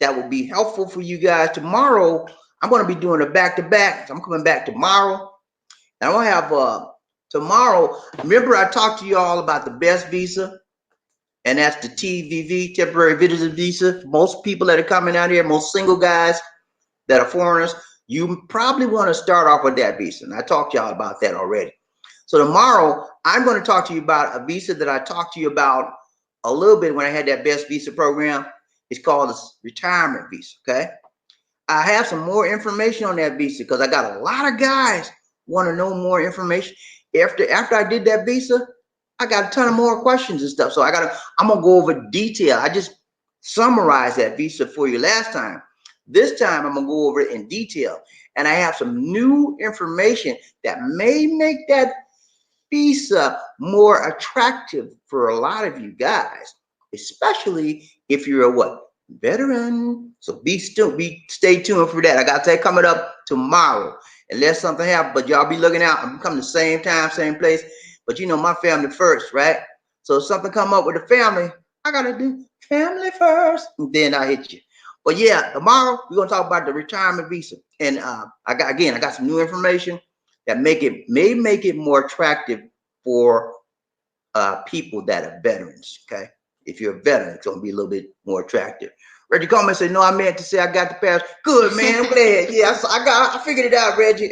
S1: that will be helpful for you guys. Tomorrow, I'm going to be doing a back-to-back. So I'm coming back tomorrow. And I want to have tomorrow. Remember, I talked to you all about the best visa, and that's the TVV, temporary visitor visa. Most people that are coming out here, most single guys that are foreigners, you probably want to start off with that visa. And I talked to y'all about that already. So tomorrow, I'm going to talk to you about a visa that I talked to you about a little bit when I had that best visa program. It's called a retirement visa, okay? I have some more information on that visa because I got a lot of guys want to know more information. After I did that visa, I got a ton of more questions and stuff. So I'm gonna go over detail. I just summarized that visa for you last time. This time I'm gonna go over it in detail. And I have some new information that may make that visa more attractive for a lot of you guys, especially if you're a what? Veteran. So stay tuned for that. I got that coming up tomorrow. Unless something happens, but y'all be looking out. I'm coming the same time, same place. But you know my family first, right? So if something come up with the family, I gotta do family first, and then I hit you. But yeah, tomorrow we're gonna talk about the retirement visa. And I got some new information that may make it more attractive for people that are veterans. Okay, if you're a veteran, it's gonna be a little bit more attractive. Reggie called me and said, "No, I meant to say I got the pass." Good, man. I'm glad. Yeah, I figured it out, Reggie.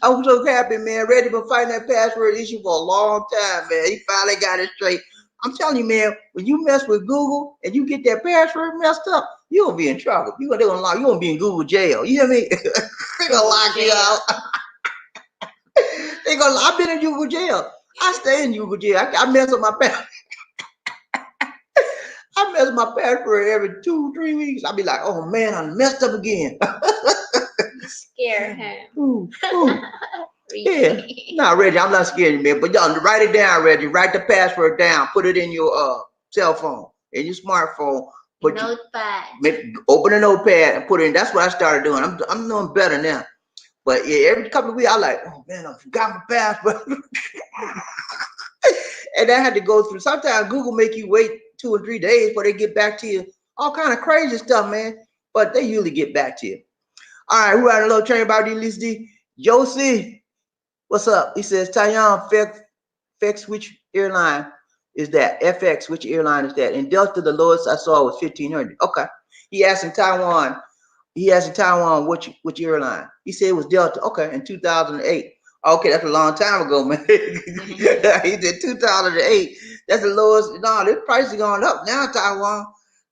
S1: I'm so happy, man. Reggie been fighting that password issue for a long time, man. He finally got it straight. I'm telling you, man, when you mess with Google and you get that password messed up, you're gonna be in trouble. You're gonna be in Google jail. You hear me? They're gonna lock you out. I've been in Google jail. I stay in Google jail. I mess up my password. I mess my password every 2-3 weeks. I'll be like, oh man, I messed up again.
S2: Scare him.
S1: Ooh. Yeah. No, Reggie, I'm not scared of you, man. But y'all write it down, Reggie. Write the password down. Put it in your cell phone, in your smartphone.
S2: Notepad.
S1: Open a notepad and put it in. That's what I started doing. I'm doing better now. But yeah, every couple of weeks, I like, oh man, I forgot my password. And I had to go through. Sometimes Google make you wait 2 or 3 days before they get back to you. All kind of crazy stuff, man. But they usually get back to you. All right, who had a little train about these D? Josie, what's up? He says, Tyon, FX, which airline is that? FX, which airline is that? In Delta, the lowest I saw was 1,500. Okay. He asked in Taiwan, which airline? He said it was Delta. Okay, in 2008. Okay, that's a long time ago, man. He said 2008. That's the lowest. No, this price is going up now, Taiwan.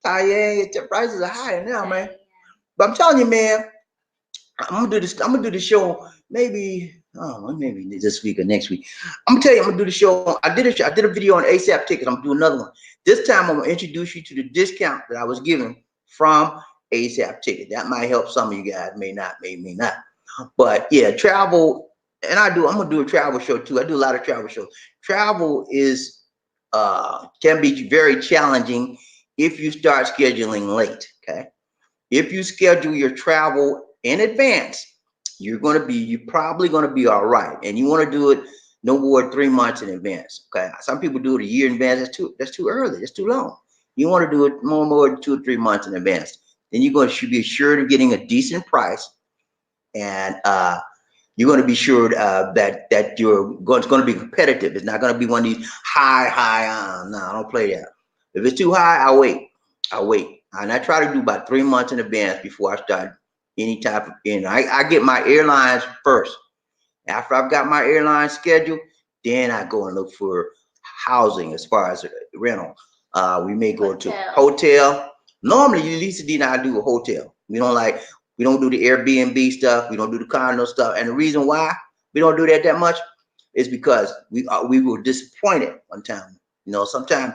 S1: The prices are higher now, man. But I'm telling you, man, I'm gonna do the show maybe this week or next week. I'm gonna tell you, I'm gonna do the show. I did a video on ASAP tickets. I'm gonna do another one. This time I'm gonna introduce you to the discount that I was given from ASAP ticket. That might help some of you guys. May not. But yeah, travel. And I'm gonna do a travel show too. I do a lot of travel shows. Travel is can be very challenging if you start scheduling late. Okay, if you schedule your travel in advance, you're probably gonna be all right. And you want to do it no more than 3 months in advance. Okay, some people do it a year in advance. That's too early. That's too long. You want to do it more than 2 or 3 months in advance. Then should be sure of getting a decent price, and you're going to be sure that it's going to be competitive. It's not going to be one of these high. No, I don't play that. If it's too high, I'll wait. I wait, and I try to do about 3 months in advance before I start any type of. I get my airlines first. After I've got my airline schedule, then I go and look for housing as far as rental. We may go to
S2: Hotel.
S1: hotel. Normally, Lisa D and I do a hotel. We don't do the Airbnb stuff. We don't do the condo stuff. And the reason why we don't do that much is because we were disappointed one time. Sometimes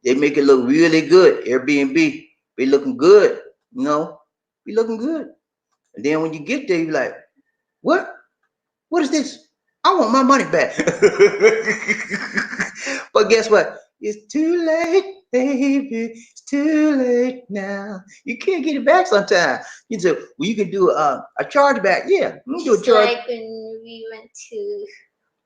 S1: they make it look really good. Airbnb, be looking good. Be looking good. And then when you get there, you're like, what? What is this? I want my money back. But guess what? It's too late, baby. It's too late now. You can't get it back sometimes. You say, well, you can do a chargeback. Yeah, you can do a
S2: It's
S1: charge.
S2: like when we went to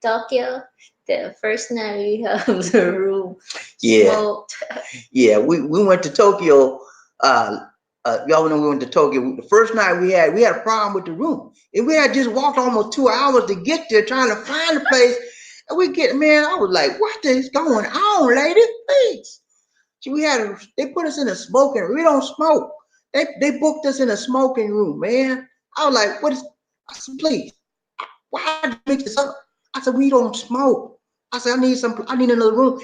S2: Tokyo, the first night we have the room
S1: Yeah.
S2: smoked.
S1: Yeah, we went to Tokyo. Y'all know we went to Tokyo. The first night we had a problem with the room, and we had just walked almost 2 hours to get there trying to find a place. And man, I was like, what is going on, lady? Please. See, they put us in a smoking. We don't smoke. They booked us in a smoking room, man. I was like, I said, please, why did you mix this up? I said, we don't smoke. I said, I need another room.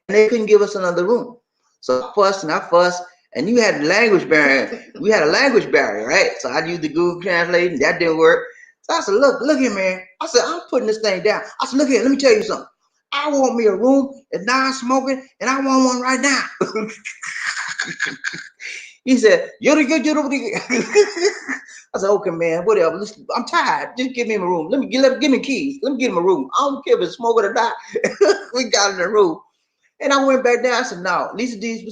S1: And they couldn't give us another room. So I fussed, and you had language barrier. We had a language barrier, right? So I used the Google Translate, and that didn't work. So I said, look here, man. I said, I'm putting this thing down. I said, look here, let me tell you something. I want me a room that's non-smoking, and I want one right now. He said, you're the good. I said, okay, man, whatever. Listen, I'm tired. Just give me a room. Give me keys. Let me get him a room. I don't care if it's smoking or not. We got in the room. And I went back down. I said, no, Lisa D,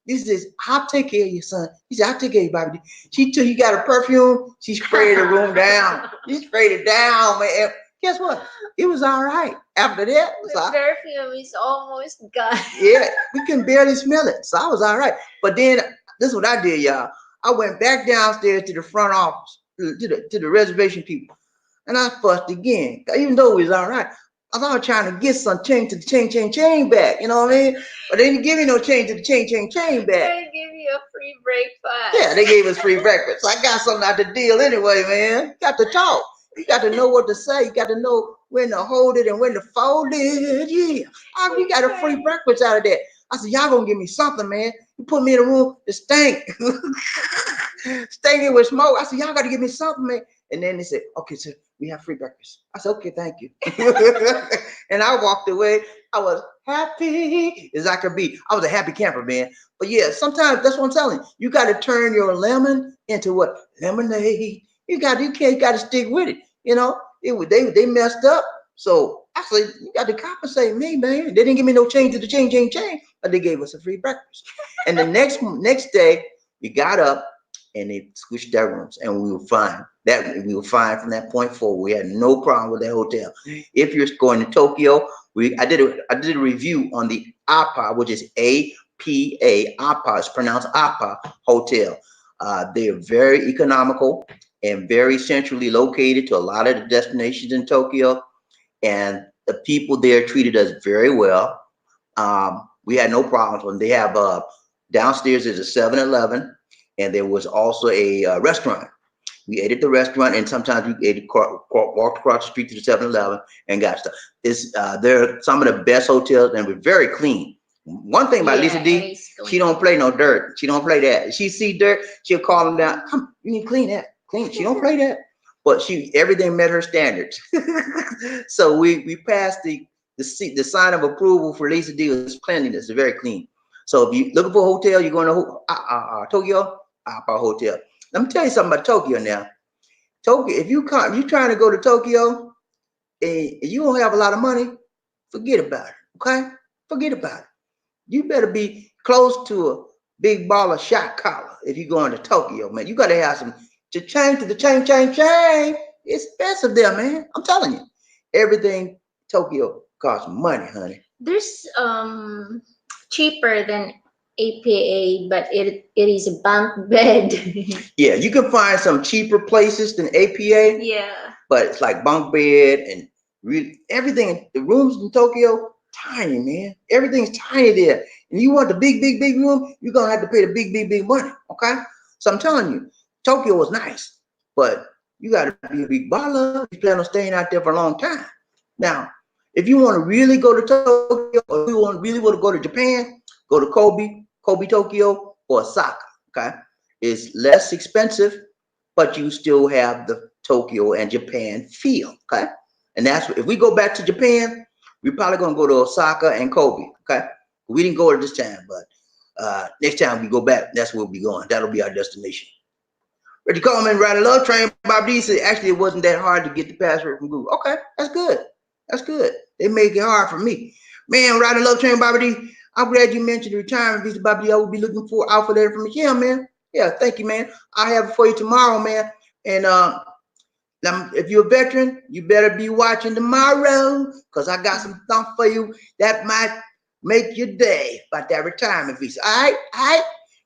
S1: this is, I'll take care of your son. He said, I'll take care of you, Bobby D. He got a perfume. She sprayed the room down. She sprayed it down, man. And guess what? It was all right. After that,
S2: The perfume is almost gone.
S1: yeah, we can barely smell it. So I was all right. But then, this is what I did, y'all. I went back downstairs to the front office, to the reservation people. And I fussed again, even though it was all right. I was trying to get some change to the chain back, you know what I mean? But they didn't give me no change to the chain back.
S2: They give you a free breakfast.
S1: Yeah, they gave us free breakfast. So I got something out the deal anyway, man. Got to talk. You got to know what to say. You got to know when to hold it and when to fold it. Yeah. We got a free breakfast out of that. I said, y'all gonna give me something, man. You put me in a room that stank. Stinking with smoke. I said, y'all gotta give me something, man. And then they said, okay, sir, we have free breakfast. I said, okay, thank you. And I walked away. I was happy as I could be. I was a happy camper, man. But yeah, sometimes that's what I'm telling you. You got to turn your lemon into what? Lemonade. You got to stick with it. They messed up. So I said, you got to compensate me, man. They didn't give me no change to the chain, but they gave us a free breakfast. And the next day, we got up and they switched their rooms, and we were fine. We were fine from that point forward. We had no problem with that hotel. If you're going to Tokyo, I did a review on the APA, which is APA. APA is pronounced APA Hotel. They are very economical and very centrally located to a lot of the destinations in Tokyo, and the people there treated us very well. We had no problems when they have downstairs. There's a 7-Eleven, and there was also a restaurant. We ate at the restaurant, and sometimes we walked across the street to the 7-Eleven and got stuff. They're some of the best hotels, and we're very clean. One thing about Lisa D, she don't play no dirt. She don't play that. If she see dirt, she'll call them down. Come, you need to clean that. Clean. She don't play that. But everything met her standards. So we passed the sign of approval for Lisa D is cleanliness. It's very clean. So if you're looking for a hotel, you're going to Tokyo, APA Hotel. Let me tell you something about Tokyo now. Tokyo, if you're trying to go to Tokyo and you don't have a lot of money, forget about it. Okay? Forget about it. You better be close to a big ball of shot collar if you're going to Tokyo, man. You got to have some to the chain. It's expensive there, man. I'm telling you. Everything Tokyo costs money, honey.
S2: There's cheaper than APA, but it is a bunk bed.
S1: Yeah, you can find some cheaper places than APA.
S2: Yeah.
S1: But it's like bunk bed and really everything. The rooms in Tokyo tiny, man. Everything's tiny there. And you want the big, big, big room, you're gonna have to pay the big, big, big money. Okay? So I'm telling you, Tokyo was nice, but you gotta be a big baller. You plan on staying out there for a long time. Now, if you want to really go to Tokyo, or if you really want to go to Japan, go to Kobe, Tokyo, or Osaka. Okay? It's less expensive, but you still have the Tokyo and Japan feel. Okay? And that's if we go back to Japan, we're probably gonna go to Osaka and Kobe. Okay, we didn't go there this time, but next time we go back, that's where we'll be going. That'll be our destination. Reggie Coleman, Ride a Love Train. Bob D said actually it wasn't that hard to get the password from Google. Okay, that's good. That's good. They make it hard for me. Man, Ride a Love Train, Bobby D. I'm glad you mentioned the retirement visa, Bobby D. I will be looking out for that information. Yeah, man. Yeah, thank you, man. I'll have it for you tomorrow, man. And now, if you're a veteran, you better be watching tomorrow because I got some stuff for you that might make your day about that retirement visa. All right, all right.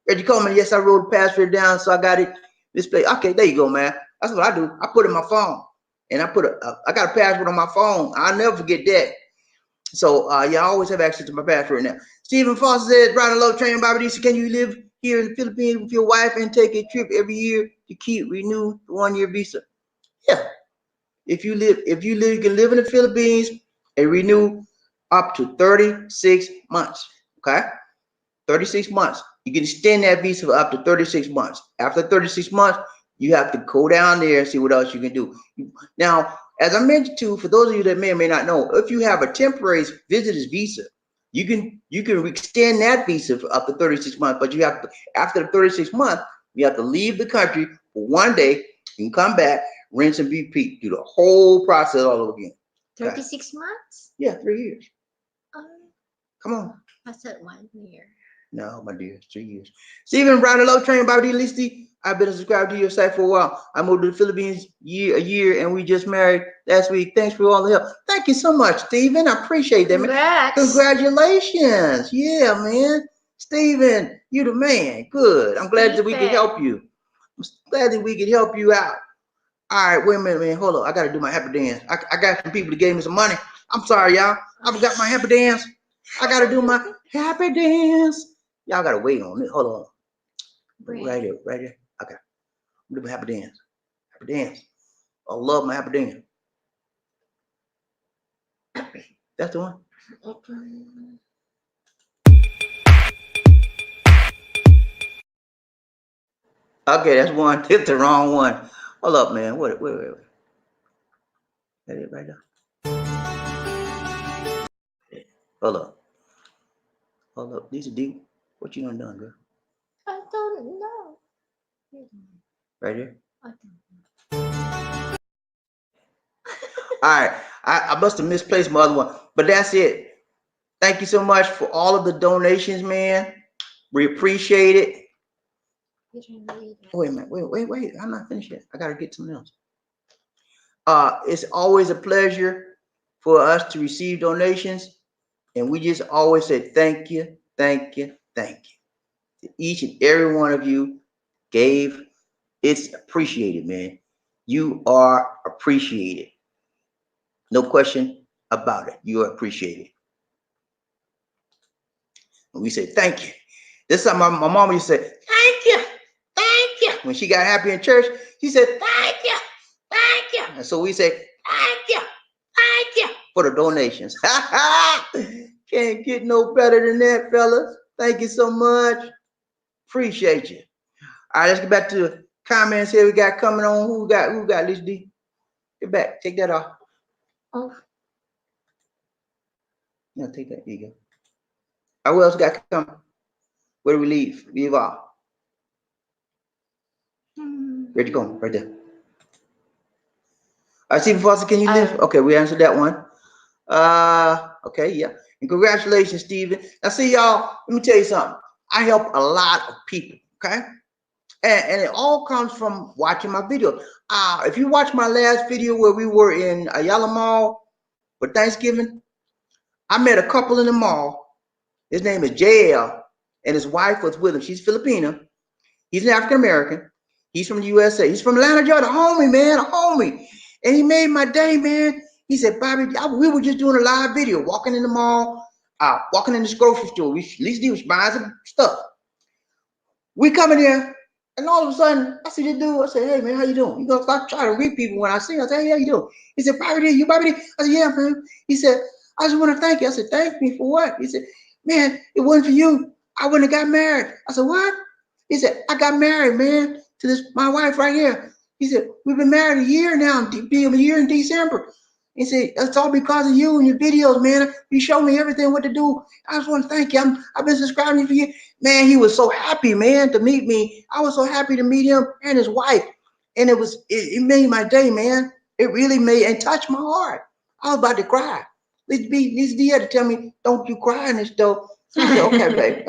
S1: Reggie Coleman, yes, I wrote the password down, so I got it displayed. Okay, there you go, man. That's what I do. I put it in my phone, and I got a password on my phone. I'll never forget that. So yeah, I always have access to my password now. Stephen Foster says, "Riding a Love Train, Bobby D. Can you live here in the Philippines with your wife and take a trip every year to keep renew the 1-year visa?" Yeah. If you you can live in the Philippines and renew up to 36 months. Okay? 36 months. You can extend that visa for up to 36 months. After 36 months, you have to go down there and see what else you can do. Now, as I mentioned too, for those of you that may or may not know, if you have a temporary visitor's visa, you can extend that visa for up to 36 months, but you have to, after the 36 months, you have to leave the country for 1 day and come back, rinse and repeat, do the whole process all over again.
S2: 36 months?
S1: Yeah, 3 years.
S2: Um,
S1: Come on.
S2: I said 1 year.
S1: No, my dear, 3 years. Stephen, Brown and Love Train, Bobby D. Listy. I've been subscribed to your site for a while. I moved to the Philippines a year, and we just married last week. Thanks for all the help. Thank you so much, Stephen. I appreciate that, man.
S2: Congrats.
S1: Congratulations. Yeah, man. Stephen, you the man. Good. I'm glad that we could help you. I'm glad that we could help you out. All right, wait a minute, man. Hold on. I got to do my happy dance. I got some people that gave me some money. I'm sorry, y'all. I forgot my happy dance. I got to do my happy dance. Y'all got to wait on it. Hold on. Right here, right here. Okay. I'm doing my happy dance. Happy dance. I love my happy dance. That's the one. Okay, that's one. Hit the wrong one. Hold up, man. Wait. That it right there. Hold up. Hold up. These are deep. What you done, girl?
S2: I don't know.
S1: Right here.
S2: I don't know.
S1: All right. I must have misplaced my other one, but that's it. Thank you so much for all of the donations, man. We appreciate it. Wait a minute. Wait. I'm not finished yet. I gotta get something else. It's always a pleasure for us to receive donations, and we just always say thank you, thank you, thank you. Each and every one of you gave. It's appreciated, man. You are appreciated. No question about it. You are appreciated. And we say thank you. This is something my mama used to say, thank you, thank you. When she got happy in church, she said, thank you, thank you. And so we say, thank you for the donations. Can't get no better than that, fellas. Thank you so much. Appreciate you. All right, let's get back to the comments here we got coming on. Who got Lisa D? Get back. Take that off.
S2: Oh.
S1: No, take that. There you go. All right, who else got coming? Where do we leave? Leave off. Where'd you go? Right there. All right, Stephen Foster, can you live? Okay, we answered that one. Okay, yeah. And congratulations, Stephen. Now, see, y'all, let me tell you something. I help a lot of people, okay? And it all comes from watching my video. If you watch my last video where we were in Ayala Mall for Thanksgiving, I met a couple in the mall. His name is JL, and his wife was with him. She's Filipina. He's an African American. He's from the USA. He's from Atlanta, Georgia. A homie, man, a homie. And he made my day, man. He said, Bobby, we were just doing a live video, walking in the mall, walking in this grocery store. At least he was buying some stuff. We come in here, and all of a sudden, I see this dude. I said, hey, man, how you doing? He goes, I try to greet people when I see him. I said, hey, how you doing? He said, Bobby, you Bobby? I said, yeah, man. He said, I just want to thank you. I said, thank me for what? He said, man, it wasn't for you, I wouldn't have got married. I said, what? He said, I got married, man, to my wife right here. He said, we've been married a year now, be a year in December. He said, it's all because of you and your videos, man. You showed me everything what to do. I just want to thank you. I've been subscribing for you. Man, he was so happy, man, to meet me. I was so happy to meet him and his wife. And it made my day, man. It really made and touched my heart. I was about to cry. This D had to tell me, don't you cry in this though. I said, okay, babe.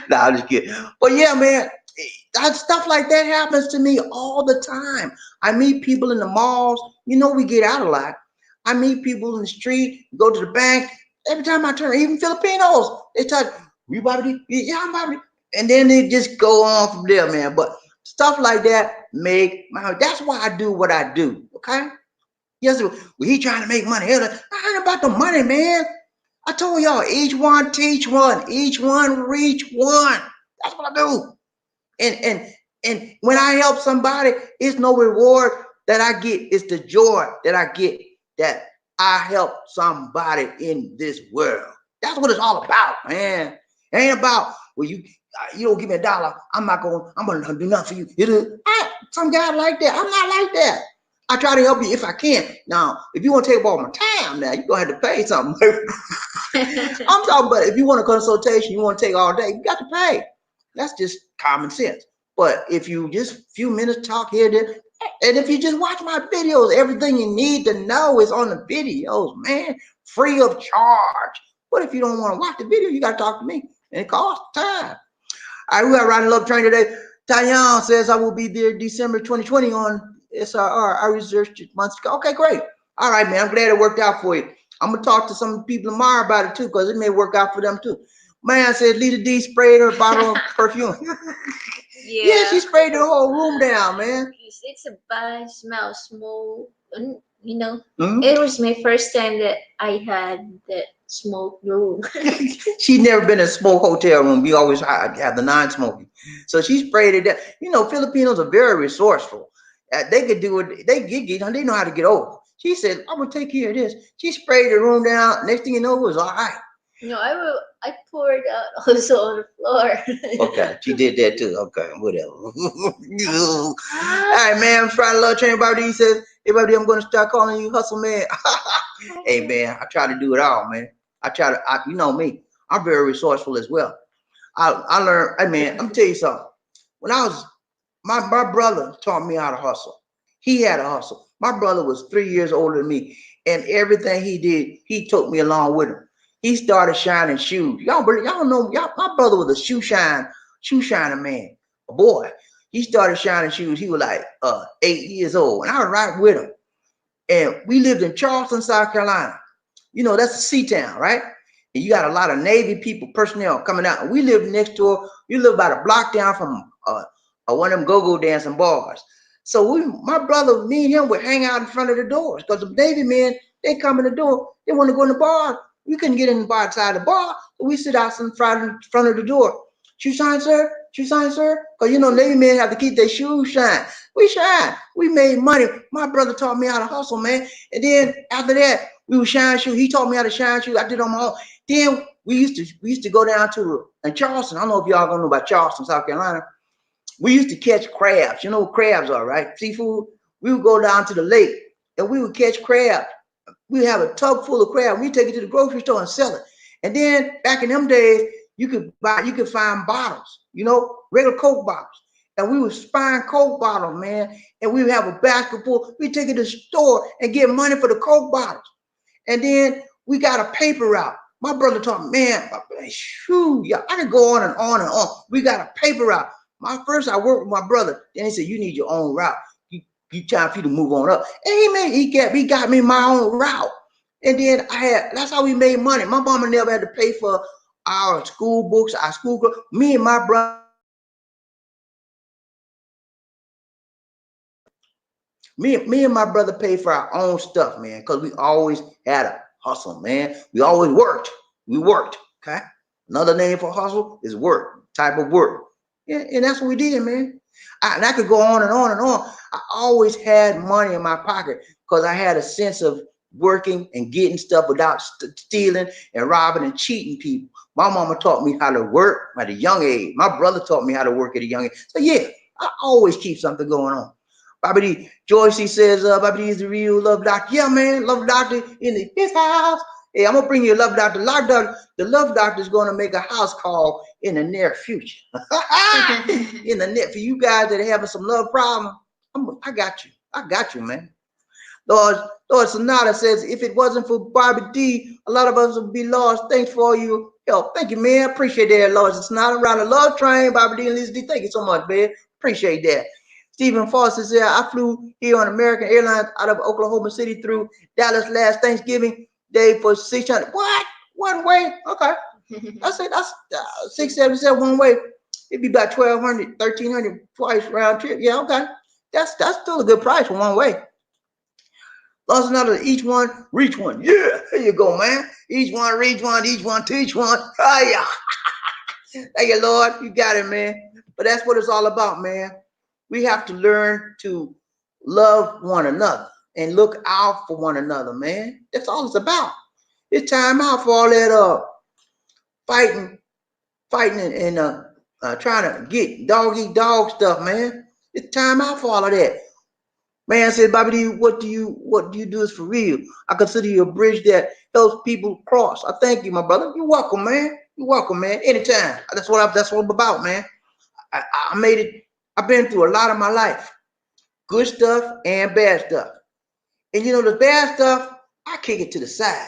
S1: Nah, I'm just kidding. But yeah, man, stuff like that happens to me all the time. I meet people in the malls. You know, we get out a lot. I meet people in the street, go to the bank. Every time I turn, even Filipinos, they touch, we Bobby, yeah, I'm Bobby. And then they just go on from there, man. But stuff like that that's why I do what I do. Okay. Yes, well, he trying to make money. I ain't about the money, man. I told y'all, each one teach one, each one reach one. That's what I do. And when I help somebody, it's no reward that I get. It's the joy that I get that I help somebody in this world. That's what it's all about, man. It ain't about, well, you don't give me $1, I'm gonna do nothing for you. Some guy like that. I'm not like that. I try to help you if I can. Now, if you want to take up all my time, now you're gonna have to pay something. I'm talking about if you want a consultation, you want to take all day, you got to pay. That's just common sense. But if you just a few minutes talk here, there, and if you just watch my videos, everything you need to know is on the videos, man, free of charge. But if you don't want to watch the video, you got to talk to me, and it costs time. All right, we got Riding Love Train today. Tayan says I will be there December 2020 on SRR. I researched it months ago. Okay, great. All right, man. I'm glad it worked out for you. I'm gonna talk to some people tomorrow about it too, because it may work out for them too. Man says Lita D sprayed her bottle of perfume. Yeah, she sprayed the whole room down, man.
S2: It's a bad smell, smoke. You know, it was my first time that I had that smoke room.
S1: She'd never been in a smoke hotel room. We always have the non-smoking. So she sprayed it down. You know, Filipinos are very resourceful. They could do it. They know how to get over. She said, "I'm gonna take care of this." She sprayed the room down. Next thing you know, it was all right.
S2: No, I poured out also on the floor.
S1: Okay, she did that too. Okay, whatever. All right, man. I'm trying to love train. Bobby says, "Hey, Bobby, I'm gonna start calling you Hustle Man." Hey, man, I try to do it all, man. You know me. I'm very resourceful as well. I learned. Hey, man, I'm gonna tell you something. When I was my brother taught me how to hustle. He had a hustle. My brother was 3 years older than me, and everything he did, he took me along with him. He started shining shoes. Y'all know, my brother was a shoe shiner man, a boy. He started shining shoes. He was like 8 years old, and I was right with him. And we lived in Charleston, South Carolina. You know, that's a sea town, right? And you got a lot of Navy people, personnel coming out. And we lived next door. You live about a block down from one of them go-go dancing bars. So my brother, me and him would hang out in front of the doors because the Navy men, they come in the door. They want to go in the bar. We couldn't get in the bar outside the bar. So we sit out in front of the door. Shoe shine, sir? Shoe shine, sir? Because, you know, Navy men have to keep their shoes shine. We shine. We made money. My brother taught me how to hustle, man. And then after that, we would shine shoes. He taught me how to shine shoes. I did on my own. Then we used to go down to Charleston. I don't know if y'all gonna know about Charleston, South Carolina. We used to catch crabs. You know what crabs are, right? Seafood. We would go down to the lake and we would catch crabs. We have a tub full of crab. We take it to the grocery store and sell it. And then back in them days, you could find bottles, you know, regular Coke bottles. And we would find Coke bottles, man. And we would have a basket full. We take it to the store and get money for the Coke bottles. And then we got a paper route. My brother taught me, man, shoo, yeah, I can go on and on and on. We got a paper route. I worked with my brother. Then he said, you need your own route. You time for you to move on up. And he got me my own route. And then that's how we made money. My mama never had to pay for our school books, our school clothes. Me and my brother. Me and my brother paid for our own stuff, man, because we always had a hustle, man. We always worked. We worked. Okay. Another name for hustle is work, type of work. Yeah, and that's what we did, man. And I could go on and on and on. I always had money in my pocket because I had a sense of working and getting stuff without stealing and robbing and cheating people. My mama taught me how to work at a young age. My brother taught me how to work at a young age. So yeah, I always keep something going on. Bobby D. Joycey says, Bobby D is the real love doctor. Yeah, man, love doctor in his house. Hey, I'm gonna bring you a love doctor. Love doctor. The love doctor is gonna make a house call in the near future. In the near for you guys that are having some love problem, I got you. I got you, man. Lord Sonata says, if it wasn't for Bobby D, a lot of us would be lost. Thanks for all you help. Thank you, man. Appreciate that, Lord Sonata. Around the love train, Bobby D and Lisa D. Thank you so much, man. Appreciate that. Stephen Foster said, I flew here on American Airlines out of Oklahoma City through Dallas last Thanksgiving Day for 600. What? One way? Okay. That's it. That's 677 one way. It'd be about 1,200, 1,300 twice round trip. Yeah, okay. That's still a good price for one way. Lost another, each one, reach one. Yeah, there you go, man. Each one, reach one, each one, teach one. Oh, yeah. Thank you, Lord. You got it, man. But that's what it's all about, man. We have to learn to love one another and look out for one another, man. That's all it's about. It's time out for all that fighting and trying to get dog eat dog stuff, man. It's time out for all of that. Man said, Bobby D, what do you do is for real. I consider you a bridge that helps people cross. I thank you, my brother. You're welcome, man. You're welcome, man. Anytime. That's what I'm about, man. I made it. I've been through a lot of my life. Good stuff and bad stuff. And the bad stuff, I kick it to the side.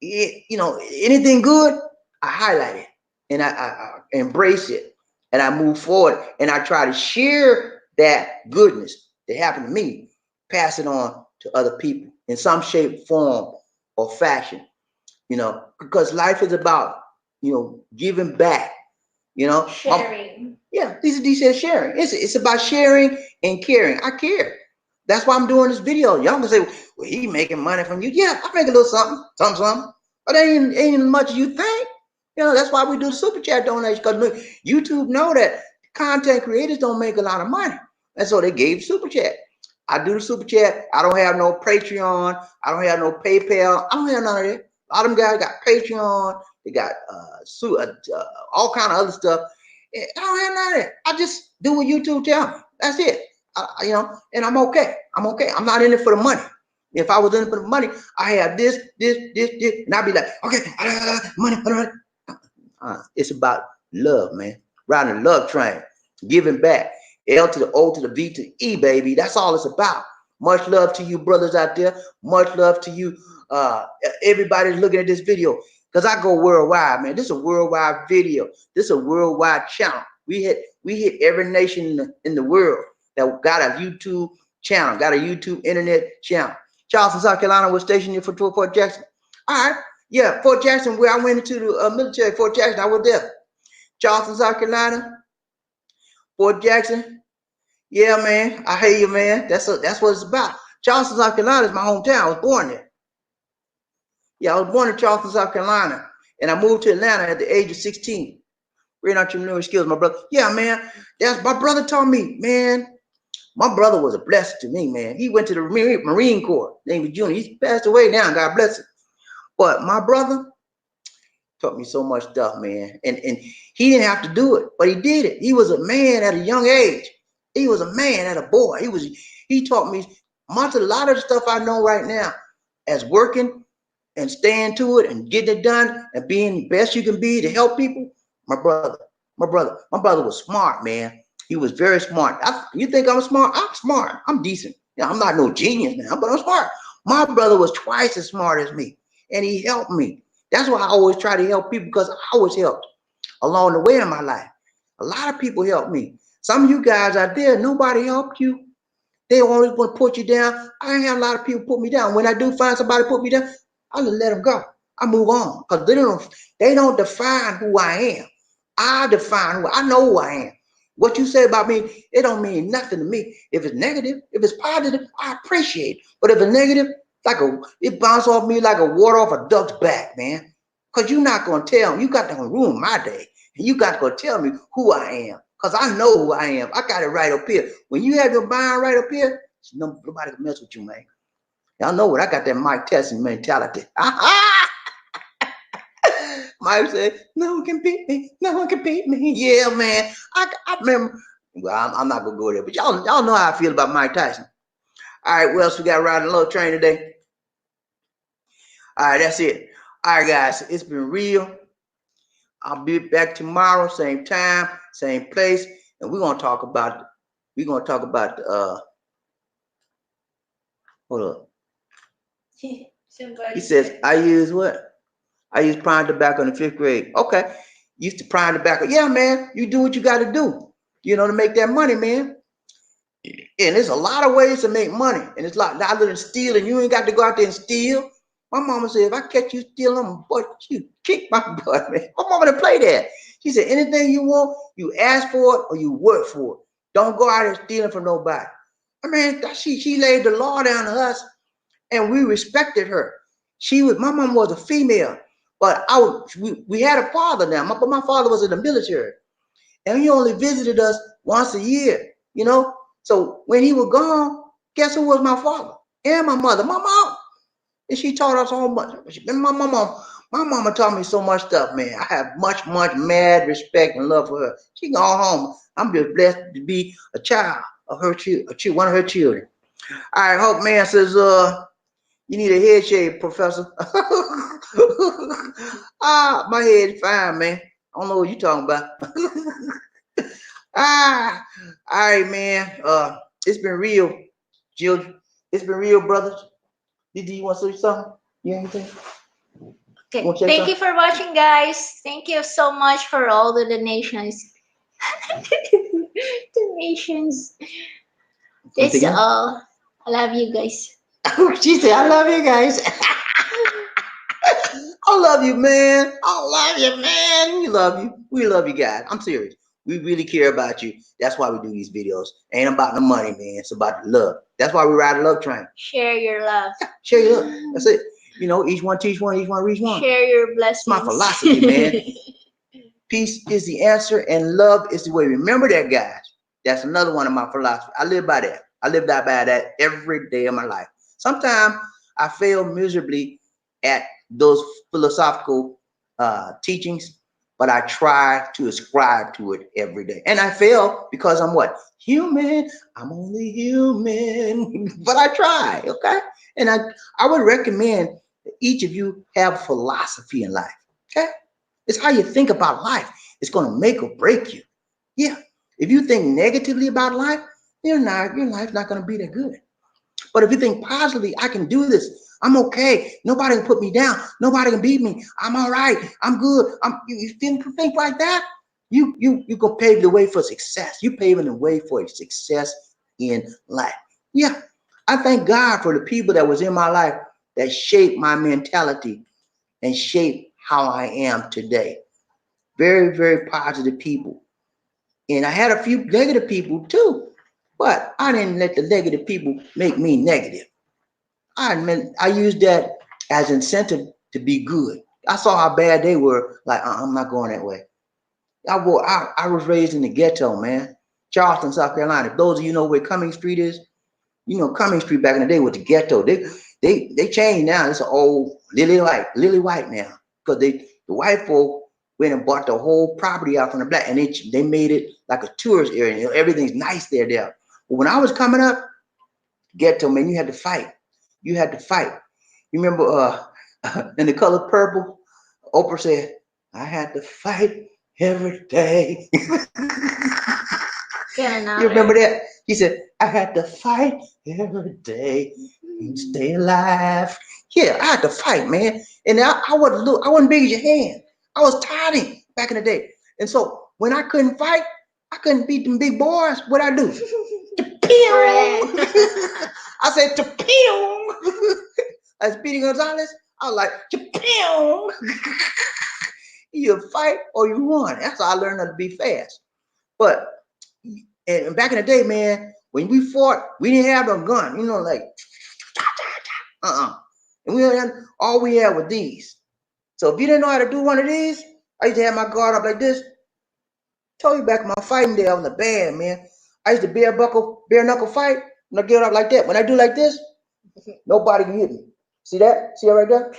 S1: Anything good, I highlight it and I embrace it and I move forward and I try to share that goodness that happened to me, pass it on to other people in some shape, form, or fashion. Because life is about giving back.
S2: Sharing.
S1: Yeah, these says sharing. It's about sharing and caring. I care. That's why I'm doing this video. Y'all can say, well, he making money from you. Yeah, I make a little something. But ain't as much as you think. That's why we do the super chat donation. Because look, YouTube know that content creators don't make a lot of money. And so they gave super chat. I do the super chat. I don't have no Patreon. I don't have no PayPal. I don't have none of that. A lot of them guys got Patreon. They got all kind of other stuff. I don't have none of that. I just do what YouTube tell me. That's it. And I'm okay. I'm not in it for the money. If I was in it for the money, I have this, and I'd be like, okay, money. It's about love, man. Riding the love train, giving back. L to the O to the V to the E, baby. That's all it's about. Much love to you, brothers out there. Much love to you, everybody's looking at this video. Because I go worldwide, man. This is a worldwide video. This is a worldwide channel. We hit every nation in the world that got a YouTube channel, got a YouTube internet channel. Charleston, South Carolina was stationed here for Fort Jackson. All right. Yeah, Fort Jackson, where I went into the military, Fort Jackson, I was there. Charleston, South Carolina, Fort Jackson. Yeah, man. I hear you, man. That's what it's about. Charleston, South Carolina is my hometown. I was born there. Yeah, I was born in Charleston, South Carolina. And I moved to Atlanta at the age of 16. Great entrepreneurial skills, my brother. Yeah, man. That's my brother taught me, man. My brother was a blessing to me, man. He went to the Marine Corps. Name was Junior. He's passed away now. God bless him. But my brother taught me so much stuff, man. And he didn't have to do it, but he did it. He was a man at a young age. He was a man at a boy. He taught me much a lot of the stuff I know right now as working and staying to it and getting it done and being the best you can be to help people. My brother was smart, man. He was very smart. You think I'm smart? I'm smart. I'm decent. I'm not no genius now, but I'm smart. My brother was twice as smart as me, and he helped me. That's why I always try to help people, because I was helped along the way in my life. A lot of people helped me. Some of you guys out there, nobody helped you. They always want to put you down. I ain't have a lot of people put me down. When I do find somebody put me down, I just let them go. I move on, because they don't define who I am. I define I know who I am. What you say about me, it don't mean nothing to me. If it's negative, if it's positive, I appreciate it. But if it's negative, it bounces off me like a water off a duck's back, man. Cause you're not gonna tell me. You got to ruin my day, and you got to go tell me who I am. Cause I know who I am. I got it right up here. When you have your mind right up here, nobody can mess with you, man. Y'all know what I got, that Mike Tyson mentality. Mike said, "No one can beat me. No one can beat me." Yeah, man. I remember. Well, I'm not gonna go there, but y'all know how I feel about Mike Tyson. All right, what else we got riding low train today? All right, that's it. All right, guys, it's been real. I'll be back tomorrow, same time, same place, and we're gonna talk about. Hold up. He says, "I use what? I use prime tobacco in the 5th grade." Okay, used to prime tobacco. Yeah, man, you do what you got to do. To make that money, man. And there's a lot of ways to make money, and it's like other than stealing. You ain't got to go out there and steal. My mama said, if I catch you stealing, I'm gonna you kick my butt, man. My mama didn't play that. She said, anything you want, you ask for it or you work for it. Don't go out there stealing from nobody. I mean, she laid the law down to us, and we respected her. My mom was a female, but we had a father now. But my father was in the military, and he only visited us once a year. So when he was gone, guess who was my father and my mother? My mom. And she taught us so much. My mama taught me so much stuff, man. I have much, much mad respect and love for her. She gone home. I'm just blessed to be a child of her, one of her children. All right, Hope Man says, you need a head shave, Professor. My head is fine, man. I don't know what you're talking about. All right, man. It's been real, children. It's been real, brothers. Did you want to say something? Anything?
S2: Okay. Thank you for watching, guys. Thank you so much for all the donations. Donations. That's all. I love you guys.
S1: She said, I love you guys. I love you, man. I love you, man. We love you. We love you guys. I'm serious. We really care about you. That's why we do these videos. Ain't about the money, man. It's about the love. That's why we ride the love train.
S2: Share your love.
S1: Share your love. That's it. Each one teach one, each one reach one.
S2: Share your blessings.
S1: It's my philosophy, man. Peace is the answer and love is the way. Remember that, guys. That's another one of my philosophies. I live by that. I live by that every day of my life. Sometimes I fail miserably at those philosophical teachings, but I try to ascribe to it every day. And I fail because I'm what? Human. I'm only human. But I try, okay? And I would recommend that each of you have philosophy in life, okay? It's how you think about life. It's going to make or break you. Yeah. If you think negatively about life, your life's not going to be that good. But if you think positively, I can do this. I'm okay. Nobody can put me down. Nobody can beat me. I'm all right. I'm good. You think like that? You go pave the way for success. You paving the way for success in life. Yeah. I thank God for the people that was in my life that shaped my mentality and shaped how I am today. Very, very positive people. And I had a few negative people too, but I didn't let the negative people make me negative. I used that as incentive to be good. I saw how bad they were. Like, I'm not going that way. I was raised in the ghetto, man. Charleston, South Carolina. If those of you know where Cumming Street is, Cumming Street back in the day was the ghetto. They changed now. It's an old Lily White now. Because the white folk went and bought the whole property out from the black, and they made it like a tourist area. Everything's nice there. But when I was coming up, ghetto, man, you had to fight. You had to fight. You remember in The Color Purple, Oprah said, I had to fight every day. You remember that? He said, I had to fight every day and stay alive. Yeah, I had to fight, man. And I wasn't big as your hand. I was tiny back in the day. And so when I couldn't fight, I couldn't beat them big boys. What'd I do? I said, Tapio. As Speedy Gonzalez, I was like, Tapio. You fight or you run. That's how I learned how to be fast. But And back in the day, man, when we fought, we didn't have no gun. You know, like and we had all we had was these. So if you didn't know how to do one of these, I used to have my guard up like this. Told you back in my fighting day, I was in the band, man. I used to bare knuckle fight, and I get up like that. When I do like this, nobody can hit me. See that? See that right there?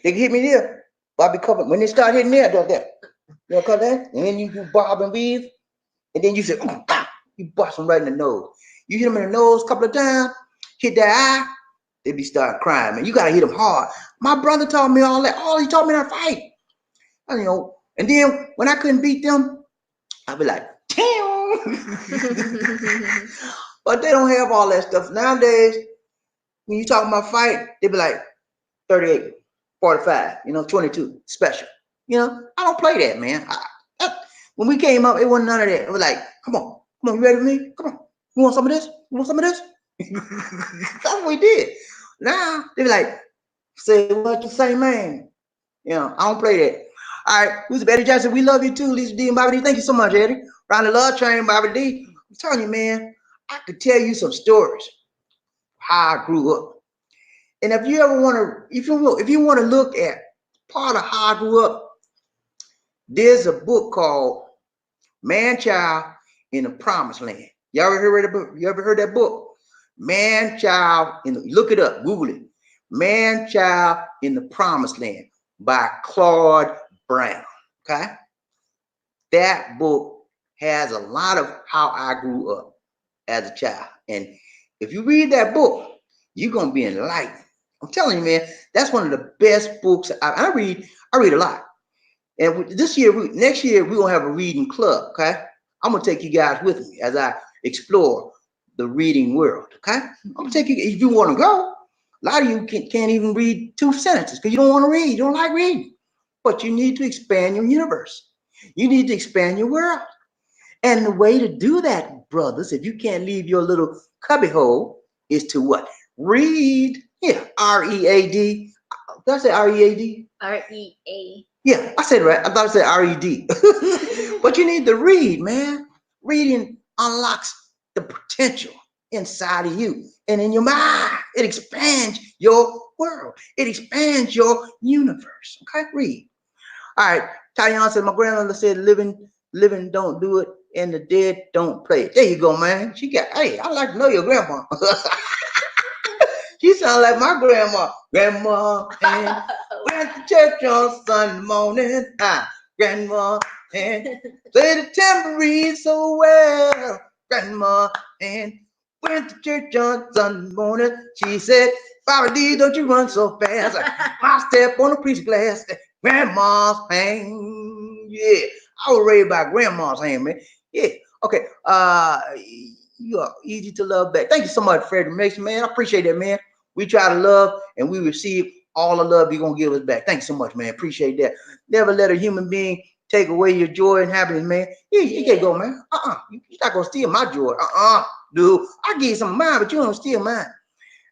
S1: They can hit me there. But I be covered. When they start hitting there, just that. You know, cut that? And then you bob and weave, and then you say, you bust them right in the nose. You hit them in the nose a couple of times, hit that eye, they be start crying, man. You gotta hit them hard. My brother taught me all that. All he taught me how to fight. You know, and then when I couldn't beat them, I'd be like, damn. But they don't have all that stuff. Nowadays, when you talk about fight, they be like 38, 45, 22, special. I don't play that, man. When we came up, it wasn't none of that. It was like, come on, you ready for me? Come on. You want some of this? You want some of this? That's what we did. Now, they be like, say what you say, man. I don't play that. All right, who's Eddie Jackson? We love you too, Lisa D and Bobby D. Thank you so much, Eddie. Round the love train, Bobby D. I'm telling you, man, I could tell you some stories how I grew up. And if you ever want to, if you want to look at part of how I grew up, there's a book called Man Child in the Promised Land. You ever heard of the book? You ever heard that book? Man Child look it up, Google it. Man Child in the Promised Land by Claude Brown. Okay? That book has a lot of how I grew up as a child. And if you read that book, you're gonna be enlightened. I'm telling you, man, that's one of the best books I read. I read a lot. And next year, we're gonna have a reading club. Okay, I'm gonna take you guys with me as I explore the reading world. Okay, I'm gonna take you if you want to go. A lot of you can't even read 2 sentences because you don't want to read. You don't like reading, but you need to expand your universe. You need to expand your world. And the way to do that, brothers, if you can't leave your little cubbyhole, is to what? Read. Yeah, R-E-A-D. Did I say R-E-A-D?
S2: R-E-A.
S1: Yeah, I said it right. I thought I said R-E-D. But you need to read, man. Reading unlocks the potential inside of you and in your mind. It expands your world. It expands your universe. Okay, read. All right. Tyon said, my grandmother said, living don't do it, and the dead don't play it. There you go, man. Hey, I like to know your grandma. She sounds like my grandma. Grandma and went to church on Sunday morning. Grandma and played the tambourine so well. Grandma and went to church on Sunday morning. She said, Bobby D, don't you run so fast. I step on the priest's glass. Grandma's hand. Yeah. I was raised by grandma's hand, man. Yeah. Okay. You are easy to love back. Thank you so much, Freddie Mason, man. I appreciate that, man. We try to love and we receive all the love you're going to give us back. Thanks so much, man. Appreciate that. Never let a human being take away your joy and happiness, man. You can't go, man. You're not going to steal my joy. Dude. I give you some of mine, but you don't steal mine.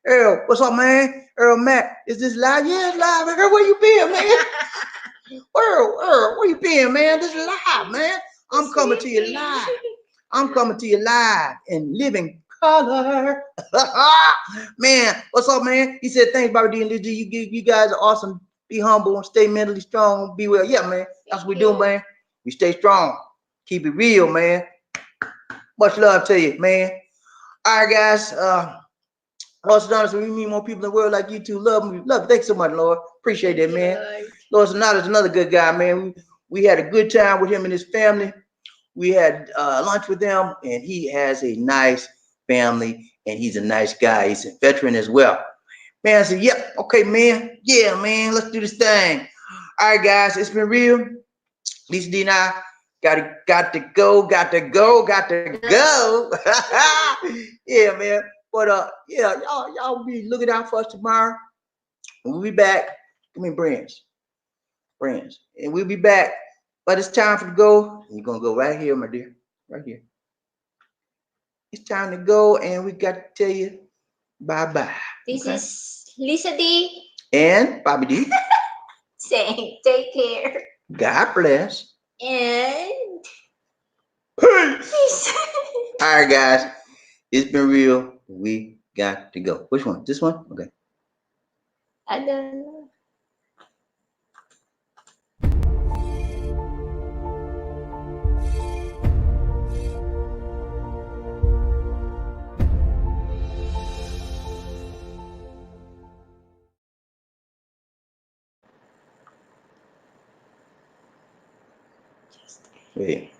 S1: Earl, what's up, man? Earl Mac, is this live? Yeah, it's live. Earl, where you been, man? Earl, where you been, man? This is live, man. I'm coming to you live. I'm coming to you live in living color. Man, what's up, man? He said, thanks, Bobby D and Lizzie. You guys are awesome. Be humble and stay mentally strong. Be well. Yeah, man. That's what we do, man. We stay strong. Keep it real, man. Much love to you, man. All right, guys. Lord Sonatus, we meet more people in the world like you two. Love me. Love you. Thanks so much, Lord. Appreciate that, man. Lord Sonatus is another good guy, man. We had a good time with him and his family. We had lunch with him, and he has a nice family, and he's a nice guy. He's a veteran as well. Man, I said, yep, okay, man. Yeah, man, let's do this thing. All right, guys, it's been real. Lisa D and I got to go. Yeah, man. But yeah, y'all be looking out for us tomorrow. We'll be back. Come in, friends. And we'll be back. But it's time for to go. You're gonna go right here, my dear. Right here. It's time to go, and we got to tell you bye-bye.
S2: This is Lisa D.
S1: And Bobby D.
S2: Saying take care.
S1: God bless.
S2: And
S1: peace.
S2: peace.
S1: All right, guys. It's been real. We got to go. Which one? This one? Okay.
S2: I don't know.
S1: Wait.